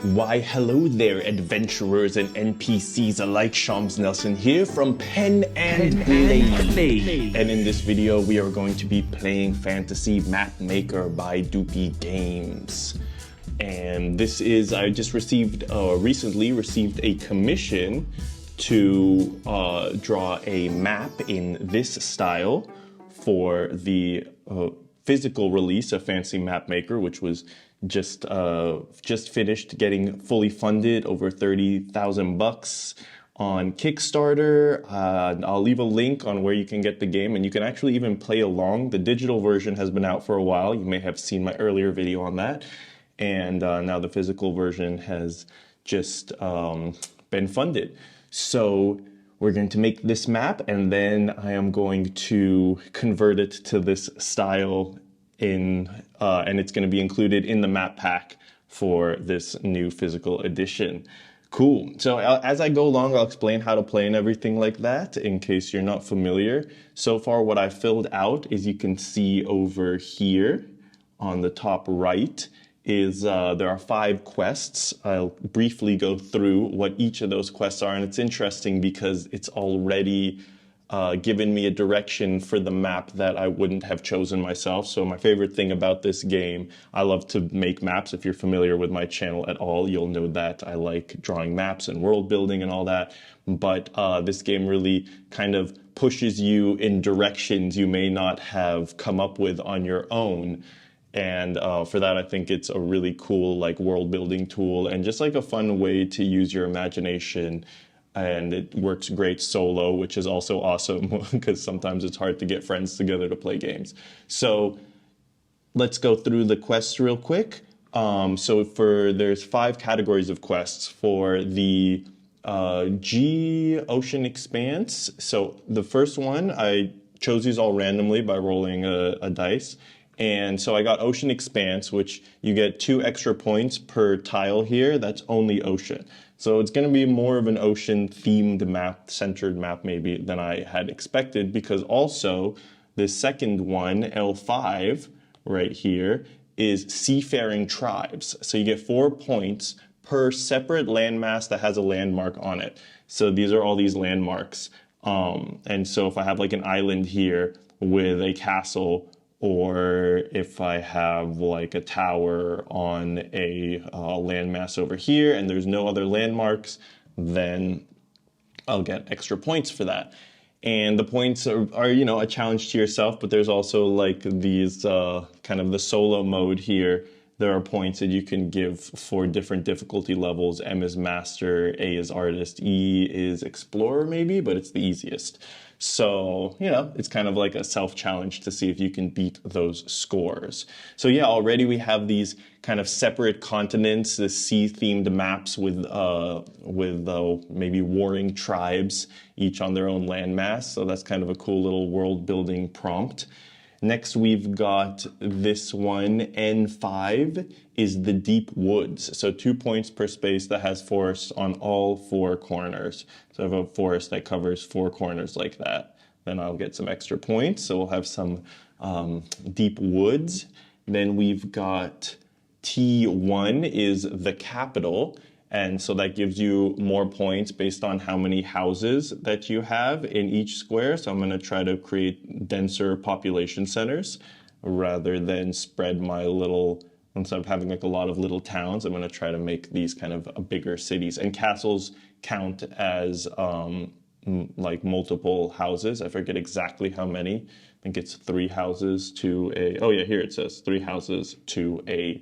Why, hello there, adventurers and NPCs alike. Shams Nelson here from Pen and Blade. And in this video, we are going to be playing Fantasy Map Maker by Doopy Games. And this is, I just recently received a commission to draw a map in this style for the physical release of Fantasy Map Maker, which was just finished getting fully funded, over 30,000 bucks on Kickstarter. I'll leave a link on where you can get the game, and you can actually even play along. The digital version has been out for a while. You may have seen my earlier video on that. And now the physical version has just been funded. So we're going to make this map, and then I am going to convert it to this style and it's going to be included in the map pack for this new physical edition. Cool. So as I go along, I'll explain how to play and everything like that in case you're not familiar. So far, what I filled out is, you can see over here on the top right is there are 5 quests. I'll briefly go through what each of those quests are, and it's interesting because it's already given me a direction for the map that I wouldn't have chosen myself. So my favorite thing about this game, I love to make maps. If you're familiar with my channel at all, you'll know that I like drawing maps and world building and all that. But this game really kind of pushes you in directions you may not have come up with on your own. And for that, I think it's a really cool world building tool, and just a fun way to use your imagination. And it works great solo, which is also awesome because sometimes it's hard to get friends together to play games. So let's go through the quests real quick. There's 5 categories of quests for the G Ocean Expanse. So the first one, I chose these all randomly by rolling a dice. And so I got Ocean Expanse, which you get 2 extra points per tile here. That's only ocean. So it's going to be more of an ocean-themed map, centered map maybe, than I had expected, because also the second one, L5, right here, is Seafaring Tribes. So you get 4 points per separate landmass that has a landmark on it. So these are all these landmarks. And so if I have an island here with a castle, or if I have a tower on a landmass over here and there's no other landmarks, then I'll get extra points for that. And the points are a challenge to yourself, but there's also these kind of the solo mode here. There are points that you can give for different difficulty levels. M is Master, A is Artist, E is Explorer maybe, but it's the easiest. So, it's kind of like a self-challenge to see if you can beat those scores. So yeah, already we have these kind of separate continents, the sea-themed maps with maybe warring tribes, each on their own landmass. So that's kind of a cool little world-building prompt. Next, we've got this one, N5, is the Deep Woods. So 2 points per space that has forests on all 4 corners. So if I have a forest that covers 4 corners like that, then I'll get some extra points. So we'll have some Deep Woods. Then we've got T1 is the capital. And so that gives you more points based on how many houses that you have in each square. So I'm going to try to create denser population centers rather than spread my instead of having a lot of little towns, I'm going to try to make these kind of bigger cities. And castles count as multiple houses. I forget exactly how many. I think it's 3 houses to oh yeah, here it says 3 houses to a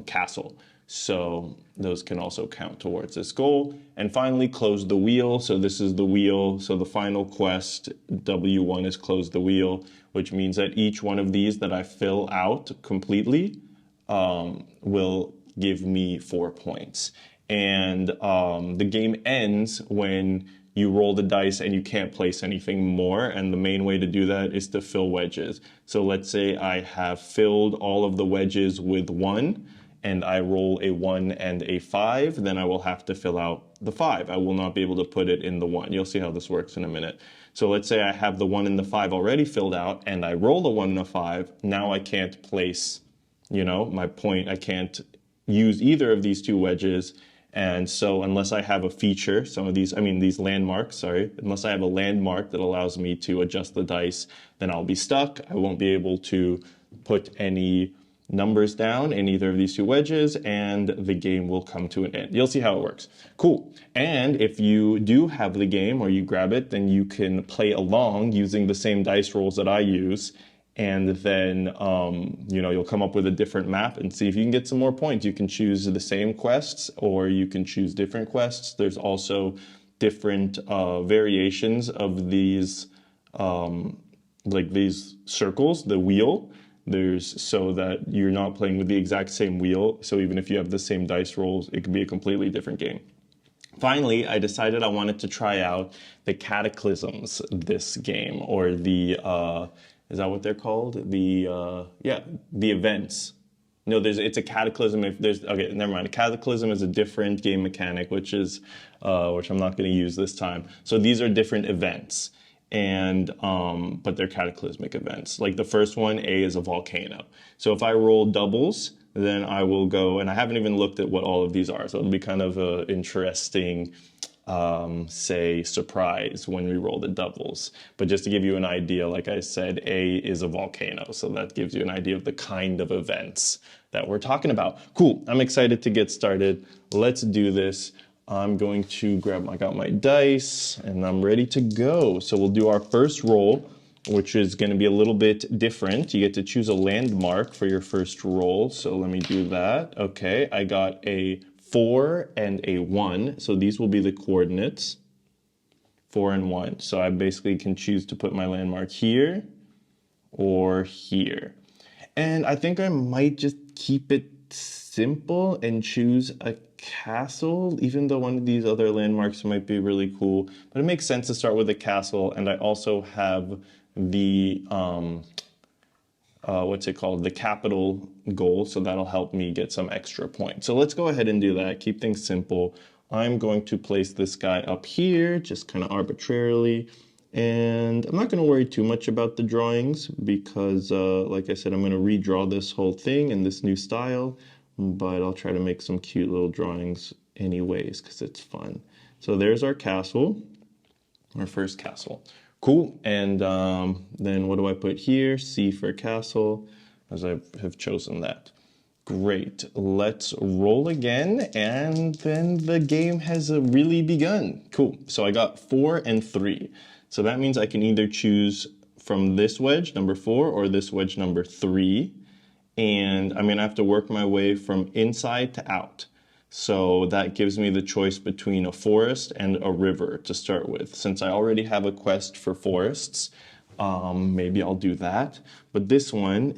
castle. So those can also count towards this goal. And finally, close the wheel. So this is the wheel. So the final quest, W1, is close the wheel, which means that each one of these that I fill out completely will give me 4 points. And the game ends when you roll the dice and you can't place anything more. And the main way to do that is to fill wedges. So let's say I have filled all of the wedges with 1, and I roll a 1 and a 5, then I will have to fill out the 5. I will not be able to put it in the 1. You'll see how this works in a minute. So let's say I have the 1 and the 5 already filled out, and I roll the 1 and a 5. Now I can't place, my point. I can't use either of these two wedges. And so unless I have a feature, these landmarks, sorry, unless I have a landmark that allows me to adjust the dice, then I'll be stuck. I won't be able to put any numbers down in either of these two wedges, and the game will come to an end. You'll see how it works. Cool. And if you do have the game or you grab it, then you can play along using the same dice rolls that I use. And then, you'll come up with a different map and see if you can get some more points. You can choose the same quests or you can choose different quests. There's also different variations of these, like these circles, the wheel. So that you're not playing with the exact same wheel. So even if you have the same dice rolls, it could be a completely different game. Finally, I decided I wanted to try out the cataclysms this game, or the, is that what they're called? The events. No, it's a cataclysm. Okay, never mind. A cataclysm is a different game mechanic, which I'm not going to use this time. So these are different events, but they're cataclysmic events. Like the first one, A is a volcano. So if I roll doubles, then I will go, and I haven't even looked at what all of these are. So it'll be kind of an interesting, surprise when we roll the doubles. But just to give you an idea, like I said, A is a volcano. So that gives you an idea of the kind of events that we're talking about. Cool. I'm excited to get started. Let's do this. I'm going to I got my dice and I'm ready to go. So we'll do our first roll, which is going to be a little bit different. You get to choose a landmark for your first roll. So let me do that. Okay, I got a 4 and a 1. So these will be the coordinates, 4 and 1. So I basically can choose to put my landmark here or here. And I think I might just keep it simple and choose a castle, even though one of these other landmarks might be really cool. But it makes sense to start with a castle, and I also have the the capital goal, so that'll help me get some extra points. So let's go ahead and do that. Keep things simple. I'm going to place this guy up here, just kind of arbitrarily. And I'm not going to worry too much about the drawings because, like I said, I'm going to redraw this whole thing in this new style. But I'll try to make some cute little drawings anyways because it's fun. So there's our castle, our first castle. Cool. And then what do I put here? C for castle, as I have chosen that. Great. Let's roll again, and then the game has really begun. Cool. So I got 4 and 3. So that means I can either choose from this wedge, number 4, or this wedge, number 3. And I'm going to have to work my way from inside to out. So that gives me the choice between a forest and a river to start with. Since I already have a quest for forests, maybe I'll do that. But this one,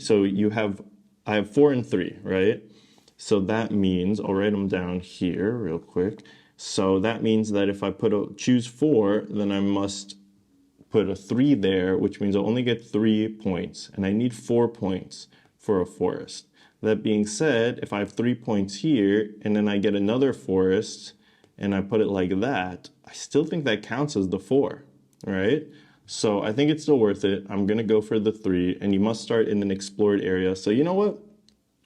I have 4 and 3, right? So that means, I'll write them down here real quick. So that means that if I choose 4, then I must put a 3 there, which means I'll only get 3 points. And I need 4 points for a forest. That being said, if I have 3 points here and then I get another forest and I put it like that, I still think that counts as the 4, right? So I think it's still worth it. I'm gonna go for the 3, and you must start in an explored area. So you know what?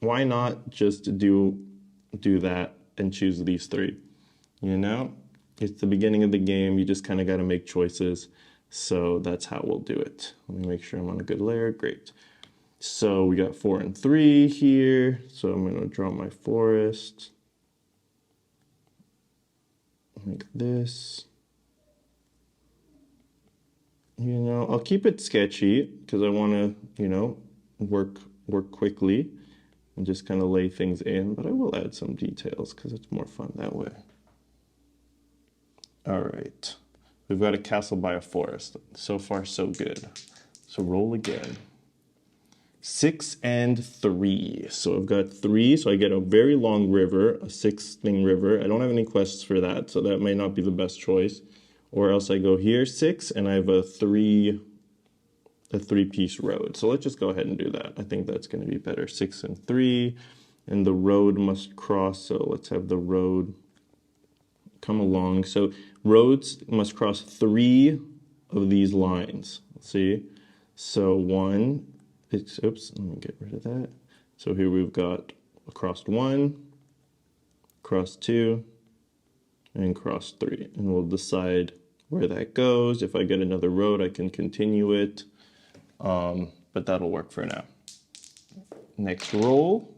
Why not just do that and choose these 3? You know, it's the beginning of the game. You just kind of got to make choices. So that's how we'll do it. Let me make sure I'm on a good layer. Great. So we got 4 and 3 here. So I'm going to draw my forest like this. You know, I'll keep it sketchy because I want to, work quickly and just kind of lay things in, but I will add some details because it's more fun that way. All right, we've got a castle by a forest. So far, so good. So roll again. 6 and 3. So I've got 3, so I get a very long river, a 6-thing river. I don't have any quests for that, so that may not be the best choice. Or else I go here, 6, and I have a 3-piece road. So let's just go ahead and do that. I think that's going to be better. 6 and 3, and the road must cross. So let's have the road come along. So roads must cross 3 of these lines. See? So 1, oops, let me get rid of that. So here we've got crossed 1, cross 2, and cross 3. And we'll decide where that goes. If I get another road, I can continue it. But that'll work for now. Next roll.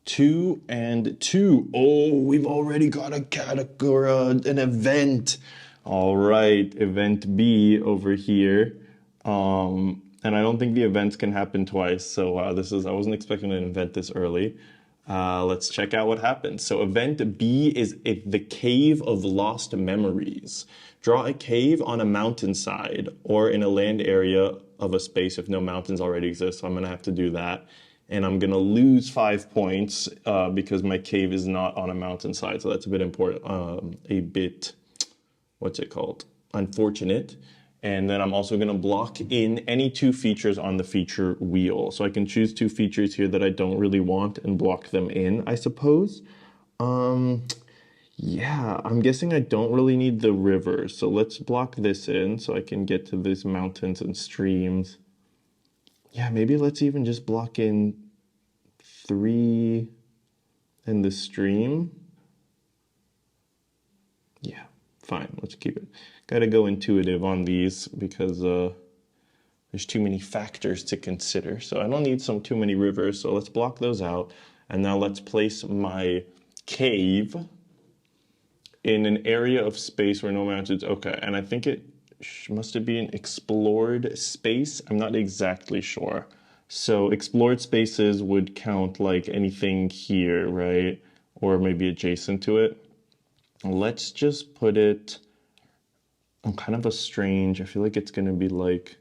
2 and 2. Oh, we've already got a category, an event. All right, event B over here. And I don't think the events can happen twice. So I wasn't expecting an event this early. Let's check out what happens. So event B is the Cave of Lost Memories. Draw a cave on a mountainside or in a land area of a space if no mountains already exist. So I'm going to have to do that. And I'm going to lose 5 points because my cave is not on a mountainside. So that's a bit important, what's it called? Unfortunate. And then I'm also going to block in any 2 features on the feature wheel. So I can choose 2 features here that I don't really want and block them in, I suppose. Yeah, I'm guessing I don't really need the river. So let's block this in so I can get to these mountains and streams. Yeah, maybe let's even just block in 3 and the stream. Yeah, fine, let's keep it. Gotta go intuitive on these because there's too many factors to consider. So I don't need too many rivers, so let's block those out. And now let's place my cave in an area of space where no mountains. Okay, and I think must it be an explored space? I'm not exactly sure. So explored spaces would count like anything here, right? Or maybe adjacent to it. Let's just put it on kind of a strange, I feel like it's gonna be like,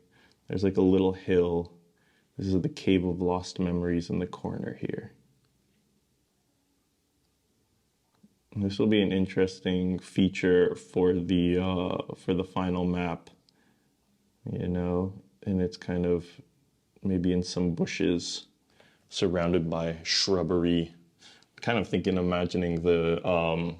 there's like a little hill. This is the Cave of Lost Memories in the corner here. And this will be an interesting feature for the final map, you know, and it's kind of maybe in some bushes surrounded by shrubbery. Kind of imagining the,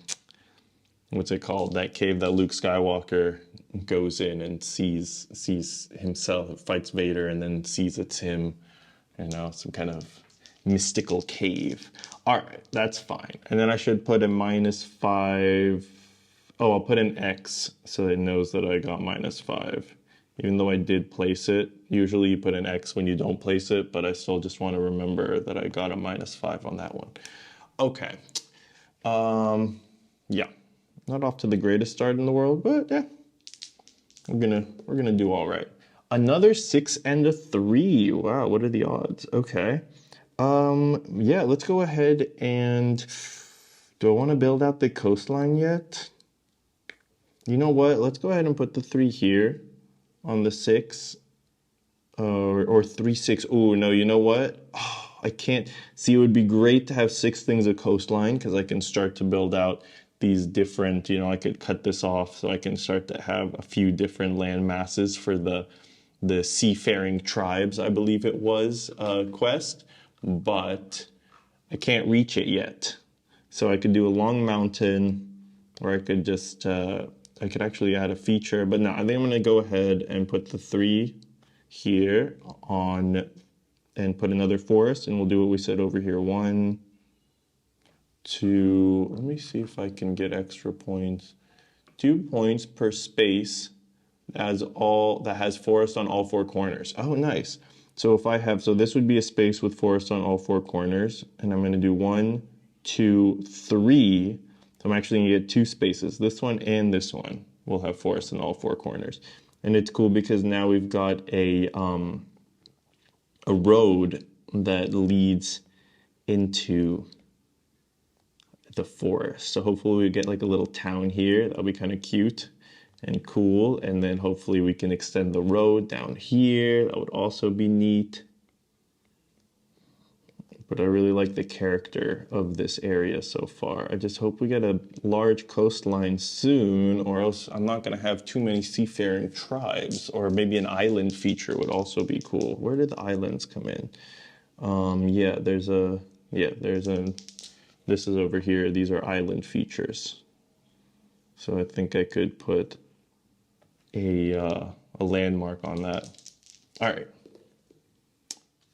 what's it called? That cave that Luke Skywalker goes in and sees himself, fights Vader, and then sees it's him. You know, some kind of mystical cave. All right, that's fine. And then I should put a -5. Oh, I'll put an X so it knows that I got -5. Even though I did place it. Usually you put an X when you don't place it, but I still just want to remember that I got a -5 on that one. Okay. Yeah. Not off to the greatest start in the world, but yeah. We're gonna do all right. Another 6 and a 3. Wow, what are the odds? Okay. Yeah, let's go ahead and do I want to build out the coastline yet? You know what? Let's go ahead and put the 3 here on the 6. Or 3, 6. Oh, no, you know what? Oh, I can't. See, it would be great to have 6 things of coastline because I can start to build out these different, you know, I could cut this off so I can start to have a few different land masses for the seafaring tribes, I believe it was, quest. But I can't reach it yet. So I could do a long mountain, or I could just, I could actually add a feature. But no, I think I'm going to go ahead and put the 3 here on and put another forest, and we'll do what we said over here. 1, 2, let me see if I can get extra points. 2 points per space that has forest on all 4 corners. Oh, nice. So if I have, so this would be a space with forest on all 4 corners, and I'm going to do 1, 2, 3. So I'm actually going to get 2 spaces. This one and this one will have forest in all 4 corners. And it's cool because now we've got a road that leads into the forest. So hopefully we get like a little town here. That'll be kind of cute and cool. And then hopefully we can extend the road down here. That would also be neat. But I really like the character of this area so far. I just hope we get a large coastline soon, or else I'm not going to have too many seafaring tribes. Or maybe an island feature would also be cool. Where did the islands come in? This is over here. These are island features. So I think I could put a landmark on that. All right.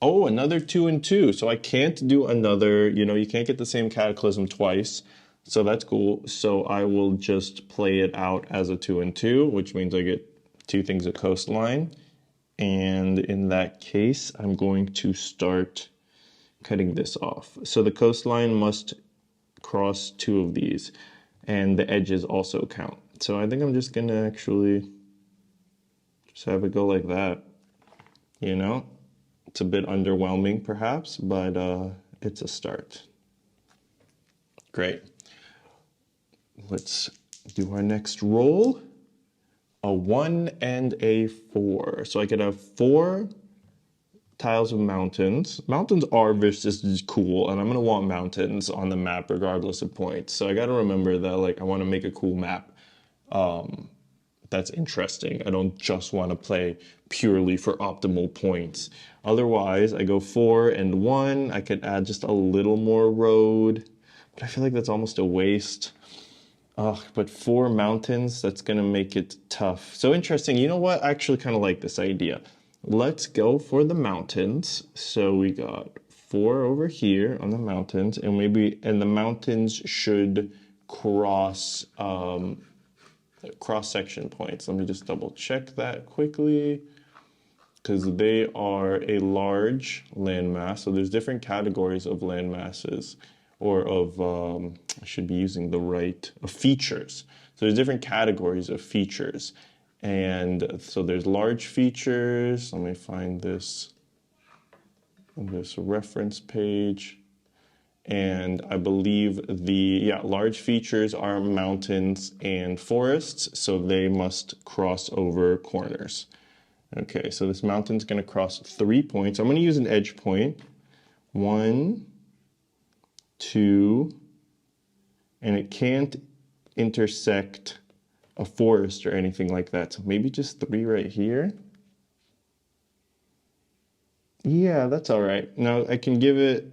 Oh, another 2 and 2. So I can't do another, you can't get the same cataclysm twice. So that's cool. So I will just play it out as a 2 and 2, which means I get two things at coastline. And in that case, I'm going to start cutting this off. So the coastline must cross two of these, and the edges also count. So I think I'm just gonna actually just have it go like that, It's a bit underwhelming perhaps, but it's a start. Great. Let's do our next roll. A 1 and a 4. So I could have 4 tiles of mountains. Mountains are versus cool, and I'm gonna want mountains on the map regardless of points. So I gotta remember that, like, I want to make a cool map that's interesting. I don't just want to play purely for optimal points. Otherwise, I go 4 and 1. I could add just a little more road, but I feel like that's almost a waste. But 4 mountains, that's gonna make it tough. So interesting. You know what? I actually kind of like this idea. Let's go for the mountains. So we got 4 over here on the mountains, and the mountains should cross cross-section points. Let me just double check that quickly, because they are a large landmass. So there's different categories of landmasses, or of, I should be using the right, of features. So there's different categories of features. And so there's large features. Let me find this reference page. And I believe large features are mountains and forests, so they must cross over corners. Okay, so this mountain's gonna cross 3 points. I'm gonna use an edge point. 1, 2, and it can't intersect a forest or anything like that. So maybe just 3 right here. Yeah, that's all right. Now I can give it,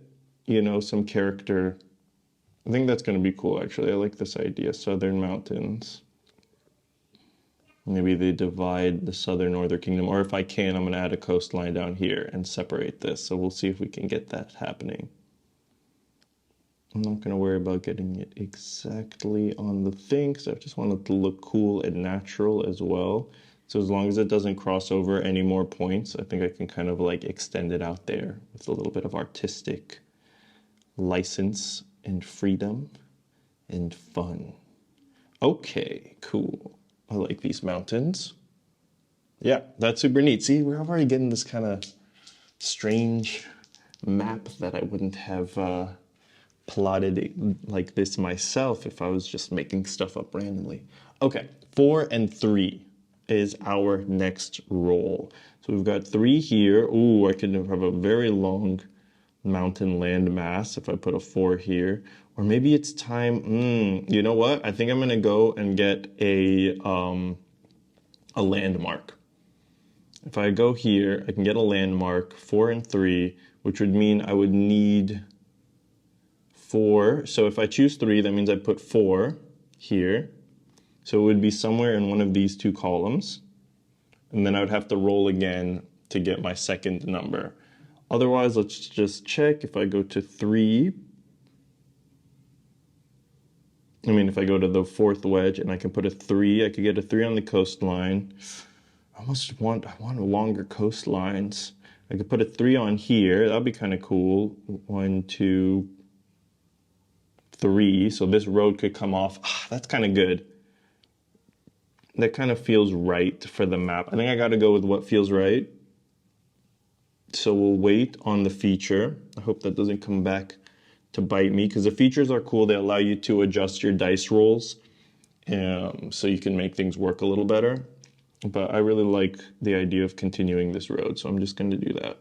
some character. I think that's going to be cool, actually. I like this idea. Southern mountains. Maybe they divide the southern northern kingdom. Or if I can, I'm going to add a coastline down here and separate this. So we'll see if we can get that happening. I'm not going to worry about getting it exactly on the thing, because I just want it to look cool and natural as well. So as long as it doesn't cross over any more points, I think I can kind of like extend it out there with a little bit of artistic license and freedom and fun. Okay, cool. I like these mountains. Yeah, that's super neat. See, we're already getting this kind of strange map that I wouldn't have plotted like this myself if I was just making stuff up randomly. Okay, 4 and 3 is our next roll. So we've got 3 here. Ooh, I could have a very long mountain land mass if I put a 4 here. Or maybe it's time, you know what? I think I'm gonna go and get a landmark. If I go here, I can get a landmark, 4 and 3, which would mean I would need 4. So if I choose 3, that means I put 4 here. So it would be somewhere in one of these 2 columns. And then I would have to roll again to get my second number. Otherwise, let's just check. If I go to 3, if I go to the 4th wedge and I can put a 3, I could get a 3 on the coastline. I want longer coastlines. I could put a 3 on here. That'd be kind of cool. 1, 2, 3. So this road could come off. That's kind of good. That kind of feels right for the map. I think I got to go with what feels right. So we'll wait on the feature. I hope that doesn't come back to bite me, because the features are cool. They allow you to adjust your dice rolls, so you can make things work a little better. But I really like the idea of continuing this road, so I'm just going to do that.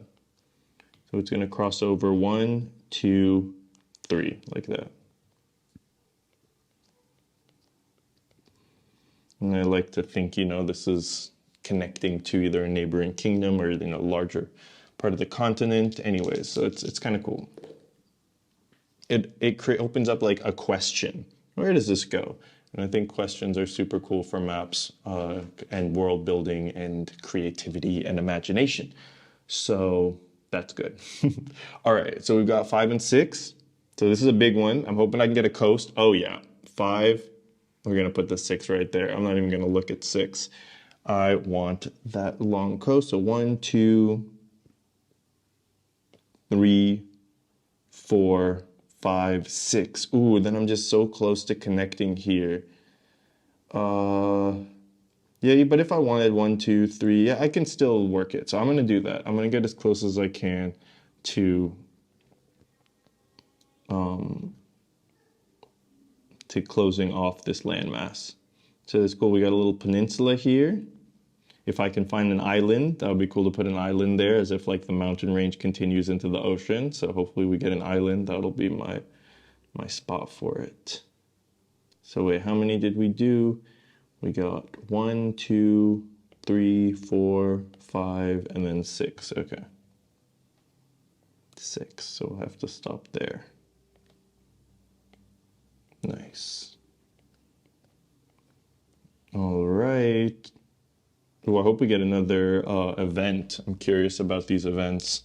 So it's going to cross over 1, 2, 3, like that. And I like to think, this is connecting to either a neighboring kingdom or, larger part of the continent. Anyways, so it's kind of cool. It opens up like a question. Where does this go? And I think questions are super cool for maps and world building and creativity and imagination. So That's good. All right, so we've got 5 and 6. So this is a big one. I'm hoping I can get a coast. Oh yeah, 5. We're gonna put the 6 right there. I'm not even gonna look at 6. I want that long coast. So 1, 2, 3, 4, 5, 6. Ooh, then I'm just so close to connecting here. Yeah, but if I wanted 1, 2, 3, yeah, I can still work it. So I'm gonna do that. I'm gonna get as close as I can to closing off this landmass. So that's cool. We got a little peninsula here. If I can find an island, that would be cool to put an island there, as if like the mountain range continues into the ocean. So hopefully we get an island. That'll be my spot for it. So wait, how many did we do? We got 1, 2, 3, 4, 5, and then 6. Okay. 6. So we'll have to stop there. Nice. All right. Well, I hope we get another event. I'm curious about these events.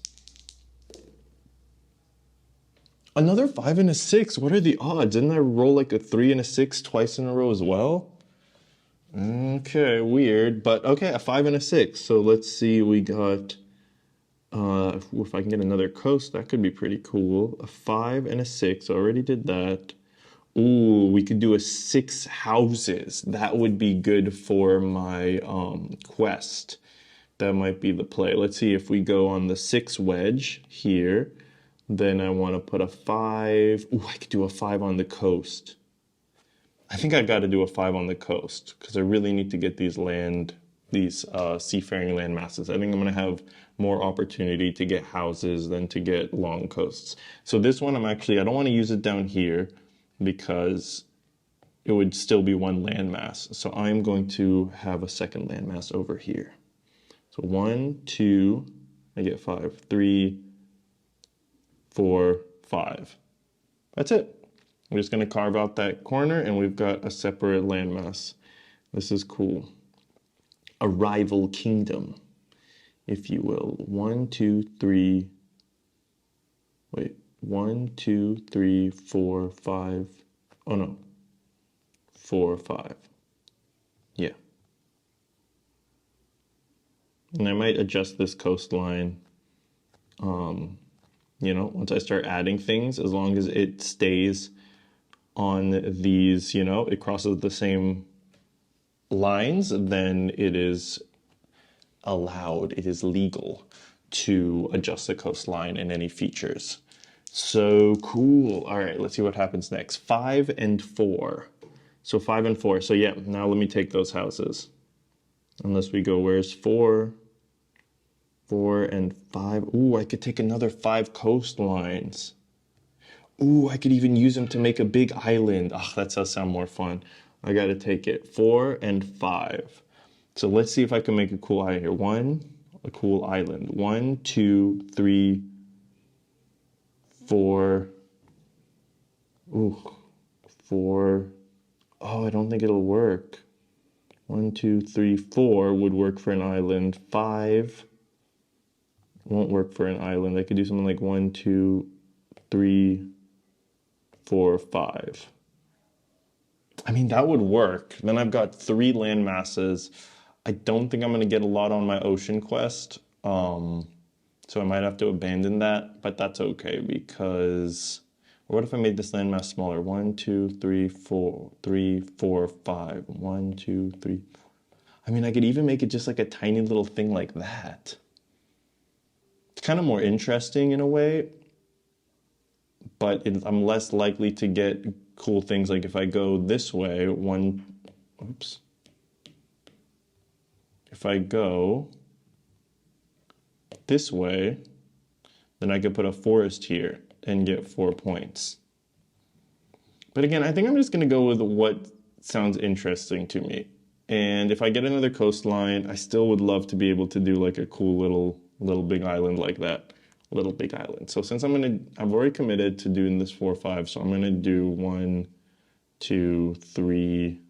Another 5 and a 6. What are the odds? Didn't I roll like a 3 and a 6 twice in a row as well? Okay, weird. But okay, a 5 and a 6. So let's see. We got. If I can get another coast, that could be pretty cool. A 5 and a 6. Already did that. Ooh, we could do a 6 houses. That would be good for my quest. That might be the play. Let's see if we go on the 6 wedge here. Then I want to put a 5. Ooh, I could do a 5 on the coast. I think I got to do a 5 on the coast because I really need to get these seafaring land masses. I think I'm going to have more opportunity to get houses than to get long coasts. So this one I don't want to use it down here because it would still be one landmass. So I'm going to have a second landmass over here. So 1, 2, I get 5, 3, 4, 5. That's it. I'm just going to carve out that corner and we've got a separate landmass. This is cool. A rival kingdom, if you will. 1, 2, 3. Wait, 1, 2, 3, 4, 5. Oh no. 4, 5. Yeah. And I might adjust this coastline, once I start adding things, as long as it stays on these, it crosses the same lines, then it is allowed, it is legal to adjust the coastline and any features. So cool. All right, let's see what happens next. 5 and 4. So 5 and 4. So yeah, now let me take those houses. Unless we go, where's 4? 4 and 5. Ooh, I could take another 5 coastlines. Ooh, I could even use them to make a big island. Ah, that does sound more fun. I gotta take it. 4 and 5. So let's see if I can make a cool island here. A cool island. 1, 2, 3, 4. Ooh, 4. Oh, I don't think it'll work. 1, 2, 3, 4 would work for an island. 5 won't work for an island. I could do something like 1, 2, 3, 4, 5. I mean, that would work. Then I've got 3 land masses. I don't think I'm going to get a lot on my ocean quest. So I might have to abandon that, but that's okay because what if I made this landmass smaller? 1, 2, 3, 4, 3, 4, 5. 1, 2, 3. I mean, I could even make it just like a tiny little thing like that. It's kind of more interesting in a way, but I'm less likely to get cool things. Like if I go this way, if I go this way, then I could put a forest here and get 4 points. But again, I think I'm just going to go with what sounds interesting to me. And if I get another coastline, I still would love to be able to do like a cool little big island like that. Little big island. So since I've already committed to doing this 4, 5, so I'm going to do 1, 2, 3.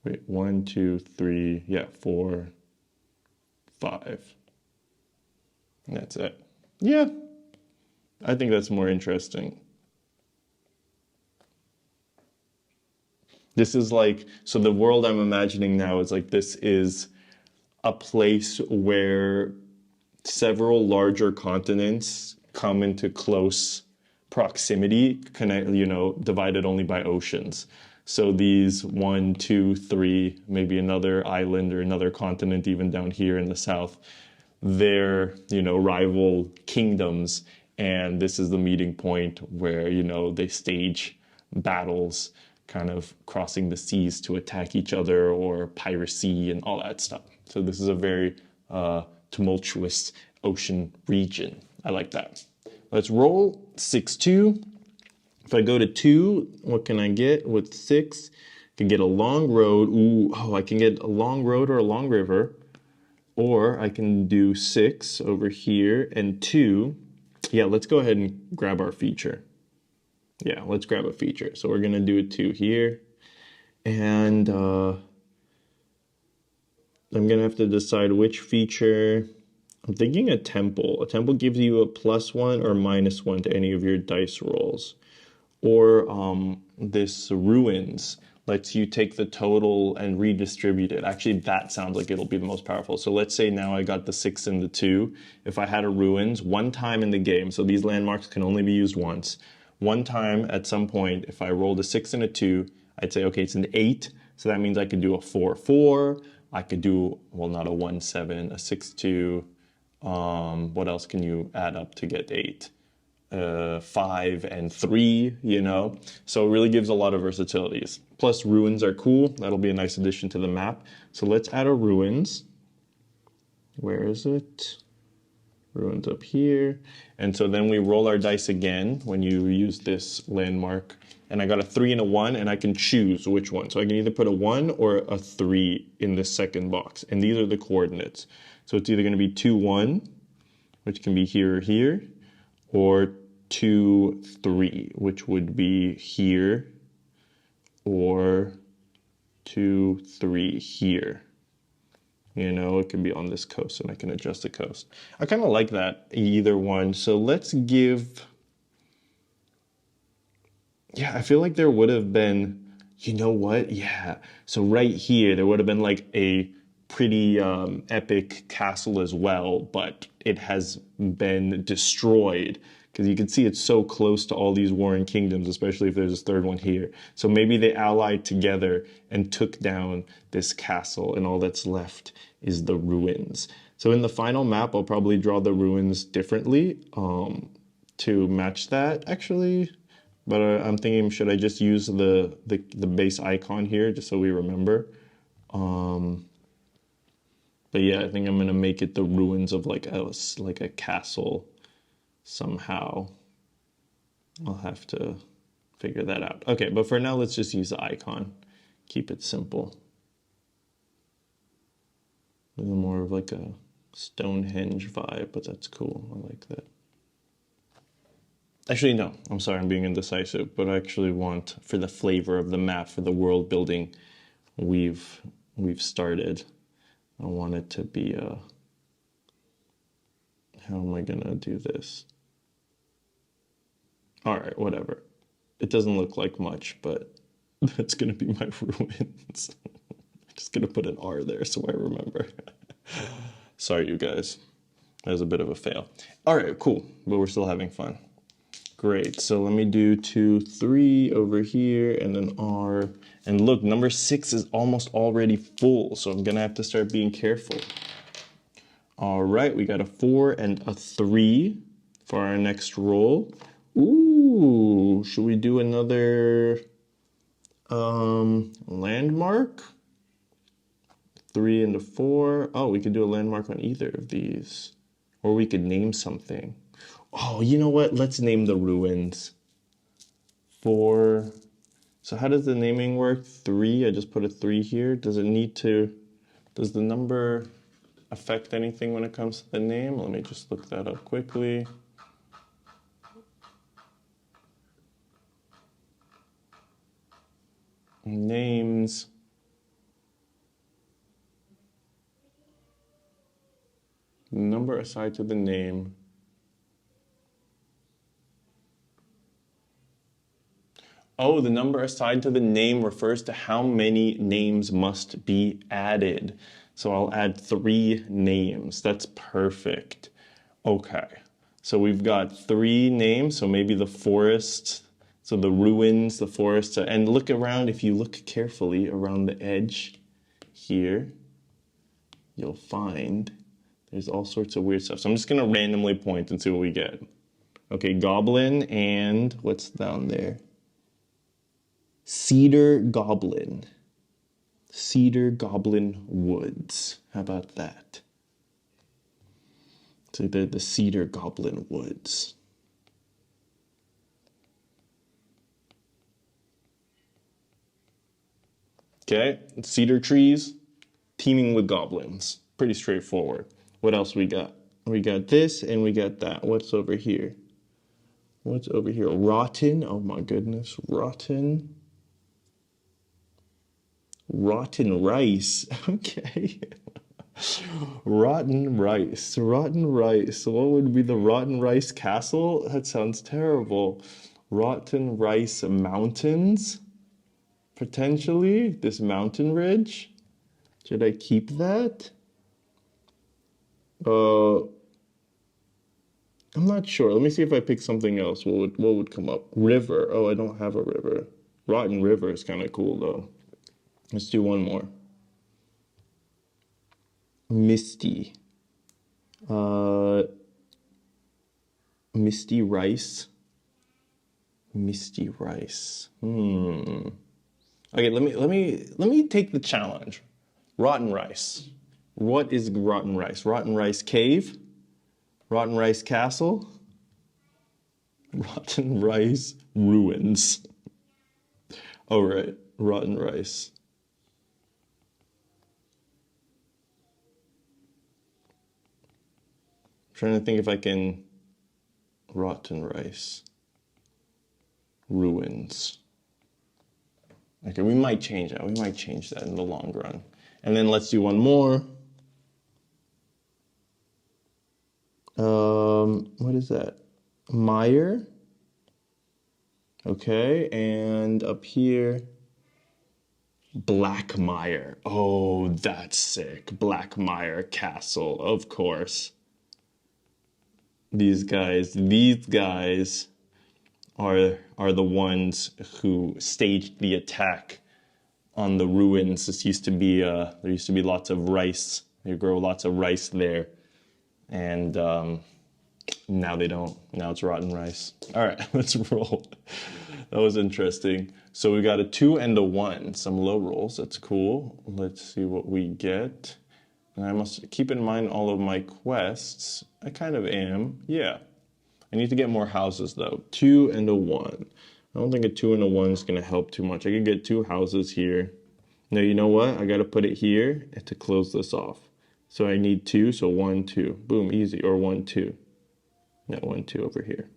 Wait, 1, 2, 3, yeah, 4, 5. That's it. Yeah, I think that's more interesting. This is like, so the world I'm imagining now is like, this is a place where several larger continents come into close proximity, connect, divided only by oceans. So these 1, 2, 3, maybe another island or another continent, even down here in the south, they're, rival kingdoms. And this is the meeting point where, they stage battles, kind of crossing the seas to attack each other, or piracy and all that stuff. So this is a very tumultuous ocean region. I like that. Let's roll 6-2. If I go to 2, what can I get with 6? I can get a long road. Ooh, I can get a long road or a long river. Or I can do 6 over here and 2. Yeah, let's go ahead and grab our feature. Yeah, let's grab a feature. So we're going to do a 2 here. And I'm going to have to decide which feature. I'm thinking a temple. A temple gives you a +1 or -1 to any of your dice rolls. Or this ruins lets you take the total and redistribute it. Actually, that sounds like it'll be the most powerful. So let's say now I got the 6 and the 2. If I had a ruins one time in the game, so these landmarks can only be used once. One time at some point, if I rolled a 6 and a 2, I'd say, okay, it's an 8. So that means I could do a 4-4. I could do, well, not a 1-7, a 6-2. What else can you add up to get 8? 5 and 3, So it really gives a lot of versatilities. Plus ruins are cool. That'll be a nice addition to the map. So let's add a ruins. Where is it? Ruins up here. And so then we roll our dice again when you use this landmark. And I got a 3 and a 1, and I can choose which one. So I can either put a 1 or a 3 in the second box. And these are the coordinates. So it's either going to be 2, 1, which can be here or here, or 2, 3, which would be here, or 2, 3 here. It can be on this coast, and I can adjust the coast. I kind of like that, either one. So let's give, yeah, I feel like there would have been, you know what? Yeah. So right here, there would have been like a pretty epic castle as well, but it has been destroyed. Because you can see it's so close to all these warring kingdoms, especially if there's a third one here. So maybe they allied together and took down this castle, and all that's left is the ruins. So in the final map, I'll probably draw the ruins differently to match that, actually. But I'm thinking, should I just use the base icon here, just so we remember? But yeah, I think I'm going to make it the ruins of like a castle. Somehow I'll have to figure that out. Okay, but for now, let's just use the icon. Keep it simple. A little more of like a Stonehenge vibe, but that's cool. I like that. Actually, no, I'm sorry, I'm being indecisive, but I actually want, for the flavor of the map, for the world building we've started, I want it to be a, how am I gonna do this? All right, whatever. It doesn't look like much, but that's going to be my ruins. I'm just going to put an R there so I remember. Sorry, you guys. That was a bit of a fail. All right, cool. But we're still having fun. Great. So let me do 2, 3 over here and then R. And look, number 6 is almost already full, so I'm going to have to start being careful. All right, we got a 4 and a 3 for our next roll. Ooh, should we do another landmark? 3 and a 4. Oh, we could do a landmark on either of these. Or we could name something. Oh, you know what? Let's name the ruins. 4. So how does the naming work? 3, I just put a 3 here. Does the number affect anything when it comes to the name? Let me just look that up quickly. Names. number assigned to the name. Oh, the number assigned to the name refers to how many names must be added. So I'll add 3 names. That's perfect. Okay. So we've got 3 names. So maybe the forest, so the ruins, the forest, and look around. If you look carefully around the edge here, you'll find there's all sorts of weird stuff. So I'm just gonna randomly point and see what we get. Okay, goblin and what's down there? Cedar Goblin. Cedar Goblin Woods. How about that? So they're the Cedar Goblin Woods. Okay, cedar trees teeming with goblins. Pretty straightforward. What else we got? We got this and we got that. What's over here? What's over here? Rotten. Oh my goodness. Rotten. Rotten rice. Okay. Rotten rice. Rotten rice. So what would be the rotten rice castle? That sounds terrible. Rotten rice mountains? Potentially. This mountain ridge? Should I keep that? I'm not sure. Let me see if I pick something else. What would come up? River. Oh, I don't have a river. Rotten River is kind of cool though. Let's do one more. Misty. Misty rice. Misty rice. Okay, let me take the challenge. Rotten rice. What is rotten rice? Rotten rice cave? Rotten rice castle? Rotten rice ruins. Oh right, rotten rice. Trying to think if I can. Rotten rice. Ruins. Okay, we might change that. We might change that in the long run. And then let's do one more. What is that? Mire. Okay, and up here, Blackmire. Oh, that's sick. Blackmire Castle, of course. These guys are the ones who staged the attack on the ruins. This used to be there used to be lots of rice. They grow lots of rice there, and now they don't. Now it's rotten rice. All right, let's roll. That was interesting. So we got a 2 and a 1. Some low rolls. That's cool. Let's see what we get. And I must keep in mind all of my quests. I kind of am. Yeah. I need to get more houses though. 2 and a 1. I don't think a 2 and a 1 is going to help too much. I could get 2 houses here. Now, you know what? I got to put it here to close this off. So I need 2, so 1, 2. Boom, easy. Or 1, 2. No, 1, 2 over here.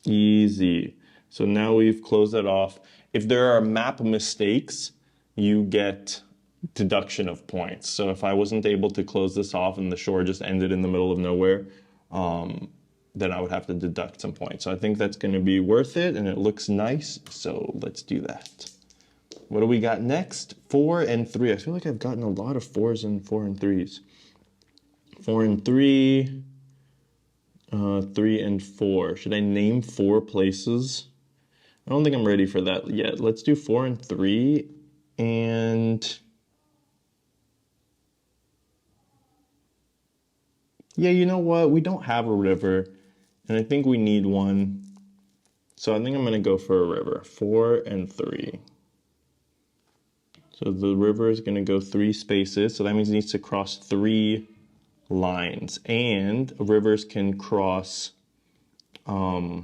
Easy. So now we've closed that off. If there are map mistakes, you get deduction of points. So if I wasn't able to close this off and the shore just ended in the middle of nowhere, then I would have to deduct some points. So I think that's going to be worth it, and it looks nice. So let's do that. What do we got next? 4 and 3. I feel like I've gotten a lot of 4s and 4 and 3s. 4 and 3. 3 and 4. Should I name 4 places? I don't think I'm ready for that yet. Let's do 4 and 3. And yeah, you know what? We don't have a river, and I think we need one. So I think I'm going to go for a river. 4 and 3. So the river is going to go 3 spaces. So that means it needs to cross 3 lines. And rivers can cross, are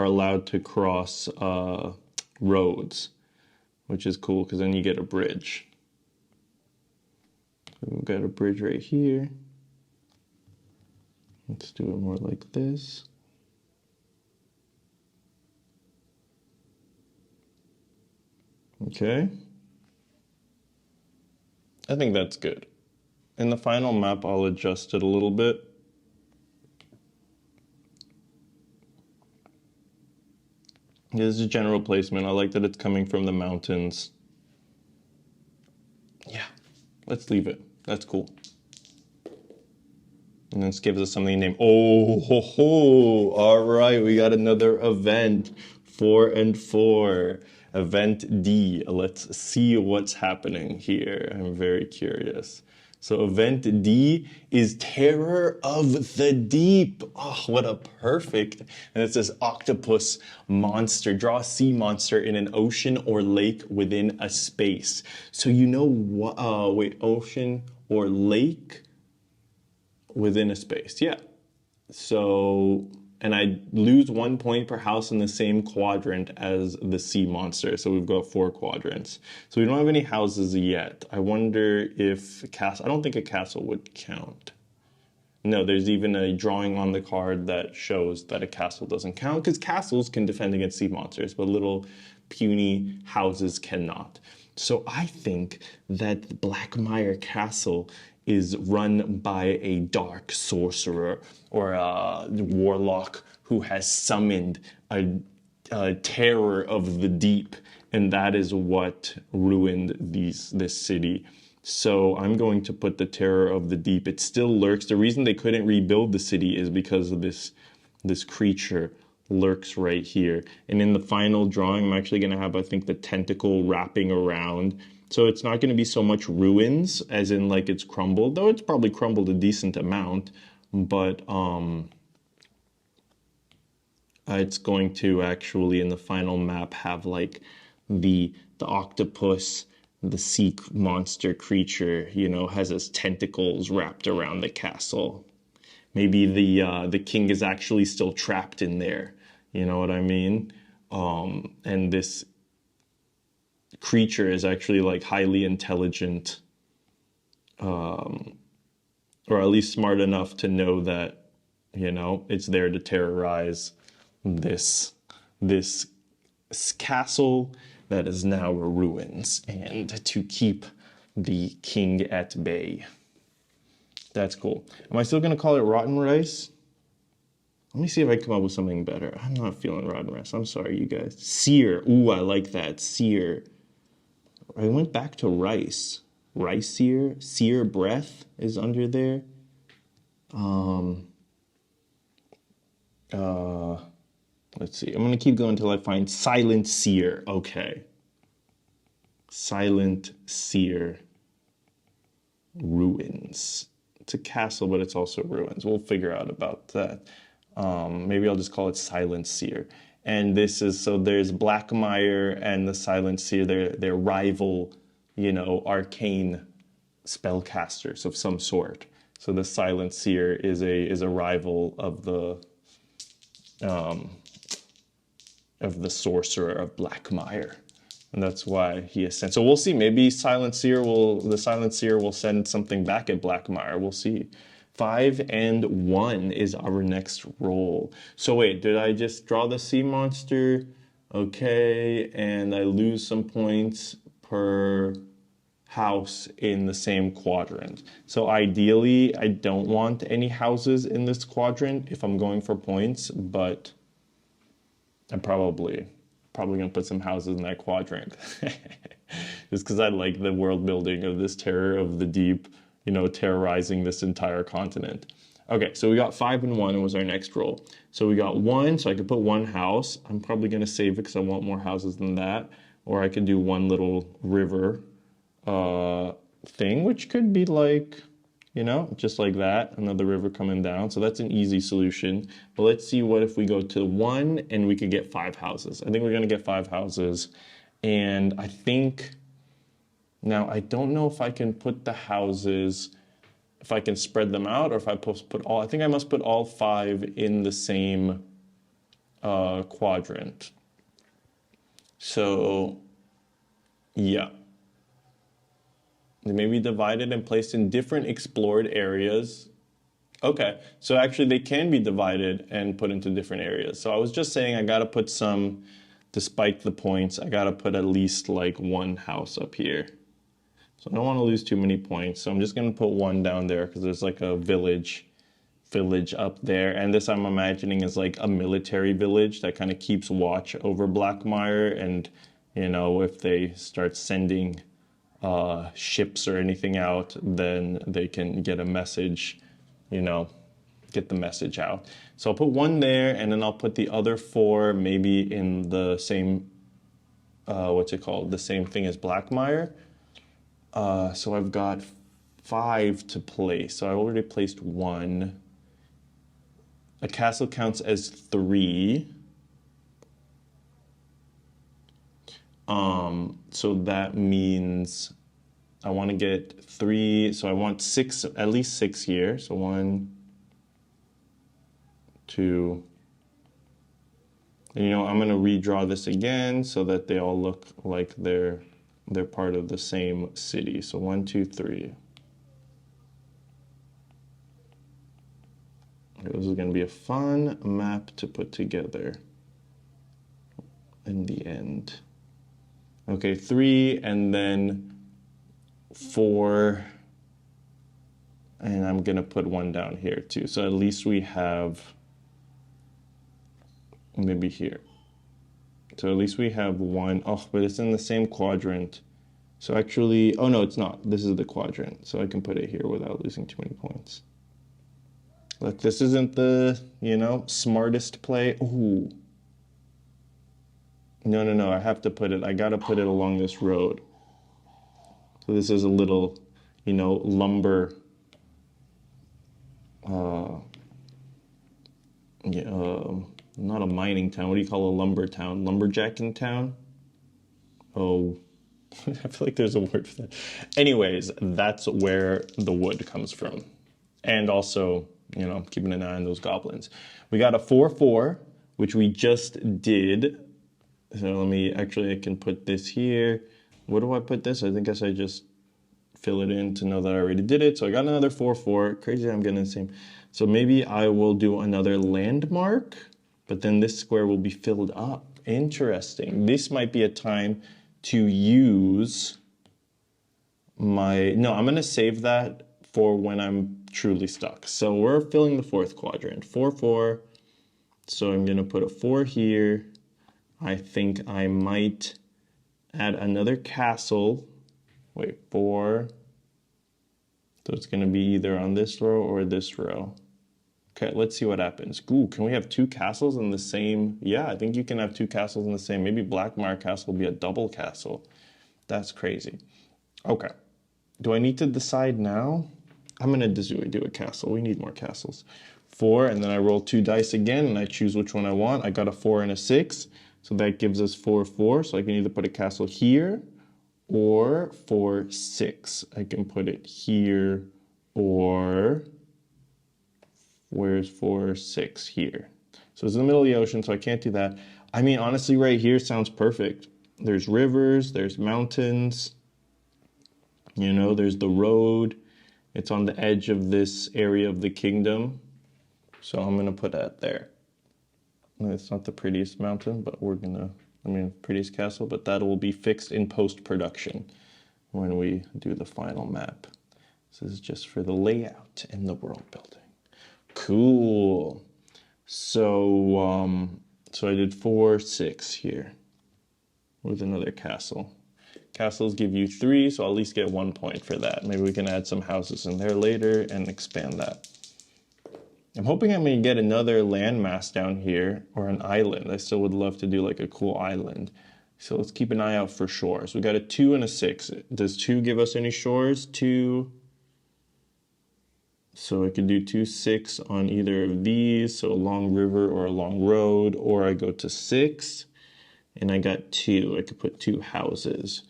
allowed to cross roads, which is cool because then you get a bridge. So we've got a bridge right here. Let's do it more like this. Okay. I think that's good. In the final map, I'll adjust it a little bit. This is general placement. I like that it's coming from the mountains. Yeah, let's leave it. That's cool. And this gives us something named, oh, ho, ho. All right, we got another event. 4 and 4. Event D. Let's see what's happening here. I'm very curious. So event D is Terror of the Deep. Oh, what a perfect. And it says octopus monster. Draw a sea monster in an ocean or lake within a space. So you know what, ocean or lake within a space, yeah. So, and I lose 1 point per house in the same quadrant as the sea monster. So we've got 4 quadrants. So we don't have any houses yet. I wonder if a castle, I don't think a castle would count. No, there's even a drawing on the card that shows that a castle doesn't count, because castles can defend against sea monsters, but little puny houses cannot. So I think that the Blackmire Castle is run by a dark sorcerer or a warlock who has summoned a terror of the deep, and that is what ruined this city. So I'm going to put the terror of the deep. It still lurks. The reason they couldn't rebuild the city is because of this creature lurks right here. And in the final drawing, I'm actually going to have, I think, the tentacle wrapping around. So it's not going to be so much ruins, as in like it's crumbled, though it's probably crumbled a decent amount, but it's going to actually in the final map have like the octopus, the sea monster creature, you know, has his tentacles wrapped around the castle. Maybe the king is actually still trapped in there. You know what I mean? And this creature is actually like highly intelligent, or at least smart enough to know that, you know, it's there to terrorize this castle that is now ruins and to keep the king at bay. That's cool. Am I still going to call it rotten rice? Let me see if I come up with something better. I'm not feeling rotten rice. I'm sorry, you guys. Sear. Ooh, I like that. Sear. I went back to rice. Rice sear. Sear breath is under there. Let's see. I'm going to keep going until I find silent sear. Okay. Silent sear. Ruins. It's a castle, but it's also ruins. We'll figure out about that. Maybe I'll just call it Silent Seer. And this is, so there's Blackmire and the Silent Seer, they're rival, you know, arcane spellcasters of some sort. So the Silent Seer is a rival of the sorcerer of Blackmire. And that's why he is sent. So we'll see. Maybe the Silent Seer will send something back at Blackmire. We'll see. 5 and 1 is our next roll. So wait, did I just draw the sea monster? Okay, and I lose some points per house in the same quadrant. So ideally, I don't want any houses in this quadrant if I'm going for points, but I'm probably gonna put some houses in that quadrant. Just because I like the world building of this terror of the deep, you know, terrorizing this entire continent. Okay, so we got 5 and 1 was our next roll. So we got 1, so I could put 1 house. I'm probably gonna save it because I want more houses than that. Or I could do 1 little river thing, which could be like, you know, just like that, another river coming down. So that's an easy solution. But let's see what if we go to 1 and we could get 5 houses. I think we're gonna get 5 houses. And I think, now I don't know if I can put the houses, if I can spread them out or if I put all, I think I must put all 5 in the same quadrant. So, yeah. They may be divided and placed in different explored areas. Okay, so actually they can be divided and put into different areas. So I was just saying I gotta put some, despite the points, I gotta put at least like 1 house up here. So I don't want to lose too many points. So I'm just going to put one down there because there's like a village up there. And this I'm imagining is like a military village that kind of keeps watch over Blackmire. And, you know, if they start sending ships or anything out, then they can get a message, you know, get the message out. So I'll put one there, and then I'll put the other four maybe in the same, what's it called? The same thing as Blackmire. So I've got 5 to place. So I already placed 1. A castle counts as 3. So that means I want to get 3. So I want 6, at least 6 here. So 1, 2. And you know, I'm going to redraw this again so that they all look like they're part of the same city. So 1, 2, 3. This is going to be a fun map to put together in the end. Okay, 3 and then 4. And I'm going to put 1 down here too. So at least we have maybe here. So at least we have 1. Oh, but it's in the same quadrant. So actually, oh no, it's not. This is the quadrant. So I can put it here without losing too many points. Look, this isn't the, you know, smartest play. Ooh. No. I have to put it, I got to put it along this road. So this is a little, you know, lumber, not a mining town. What do you call a lumber town? Lumberjacking town? Oh, I feel like there's a word for that. Anyways, that's where the wood comes from. And also, you know, keeping an eye on those goblins. We got a 4-4, which we just did. So let me, actually I can put this here. Where do I put this? I guess I just fill it in to know that I already did it. So I got another 4-4. Crazy, I'm getting the same. So maybe I will do another landmark, but then this square will be filled up. Interesting. This might be a time to use my, no, I'm going to save that for when I'm truly stuck. So we're filling the 4th quadrant, 4-4. So I'm going to put a 4 here. I think I might add another castle. Wait, 4. So it's going to be either on this row or this row. Okay, let's see what happens. Ooh, can we have 2 castles in the same? Yeah, I think you can have 2 castles in the same. Maybe Blackmire Castle will be a double castle. That's crazy. Okay. Do I need to decide now? I'm going to do a castle. We need more castles. 4, and then I roll 2 dice again, and I choose which one I want. I got a 4 and a 6, so that gives us 4-4. So I can either put a castle here or 4-6. I can put it here, or where's 4-6 here? So it's in the middle of the ocean, so I can't do that. I mean, honestly, right here sounds perfect. There's rivers, there's mountains, you know, there's the road. It's on the edge of this area of the kingdom. So I'm going to put that there. It's not the prettiest mountain, but we're going to, prettiest castle, but that will be fixed in post-production when we do the final map. This is just for the layout and the world building. Cool. So, so I did 4-6 here with another castle. Castles give you 3, so I'll at least get 1 point for that. Maybe we can add some houses in there later and expand that. I'm hoping I'm going to get another landmass down here, or an island. I still would love to do like a cool island. So let's keep an eye out for shores. We got a 2 and a 6. Does 2 give us any shores? 2. So I could do 2-6 on either of these, so a long river or a long road, or I go to 6, and I got 2. I could put 2 houses.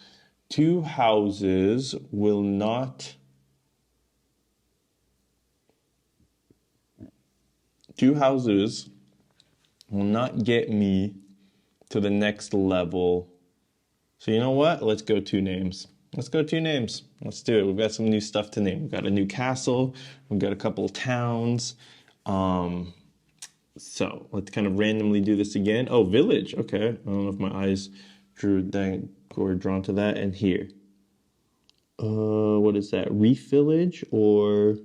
2 houses will not... 2 houses will not get me to the next level. So you know what? Let's go 2 names. Let's go 2 names. Let's do it. We've got some new stuff to name. We've got a new castle. We've got a couple of towns. So let's kind of randomly do this again. Oh, village. Okay. I don't know if my eyes were drawn to that. And here. What is that? Reef Village or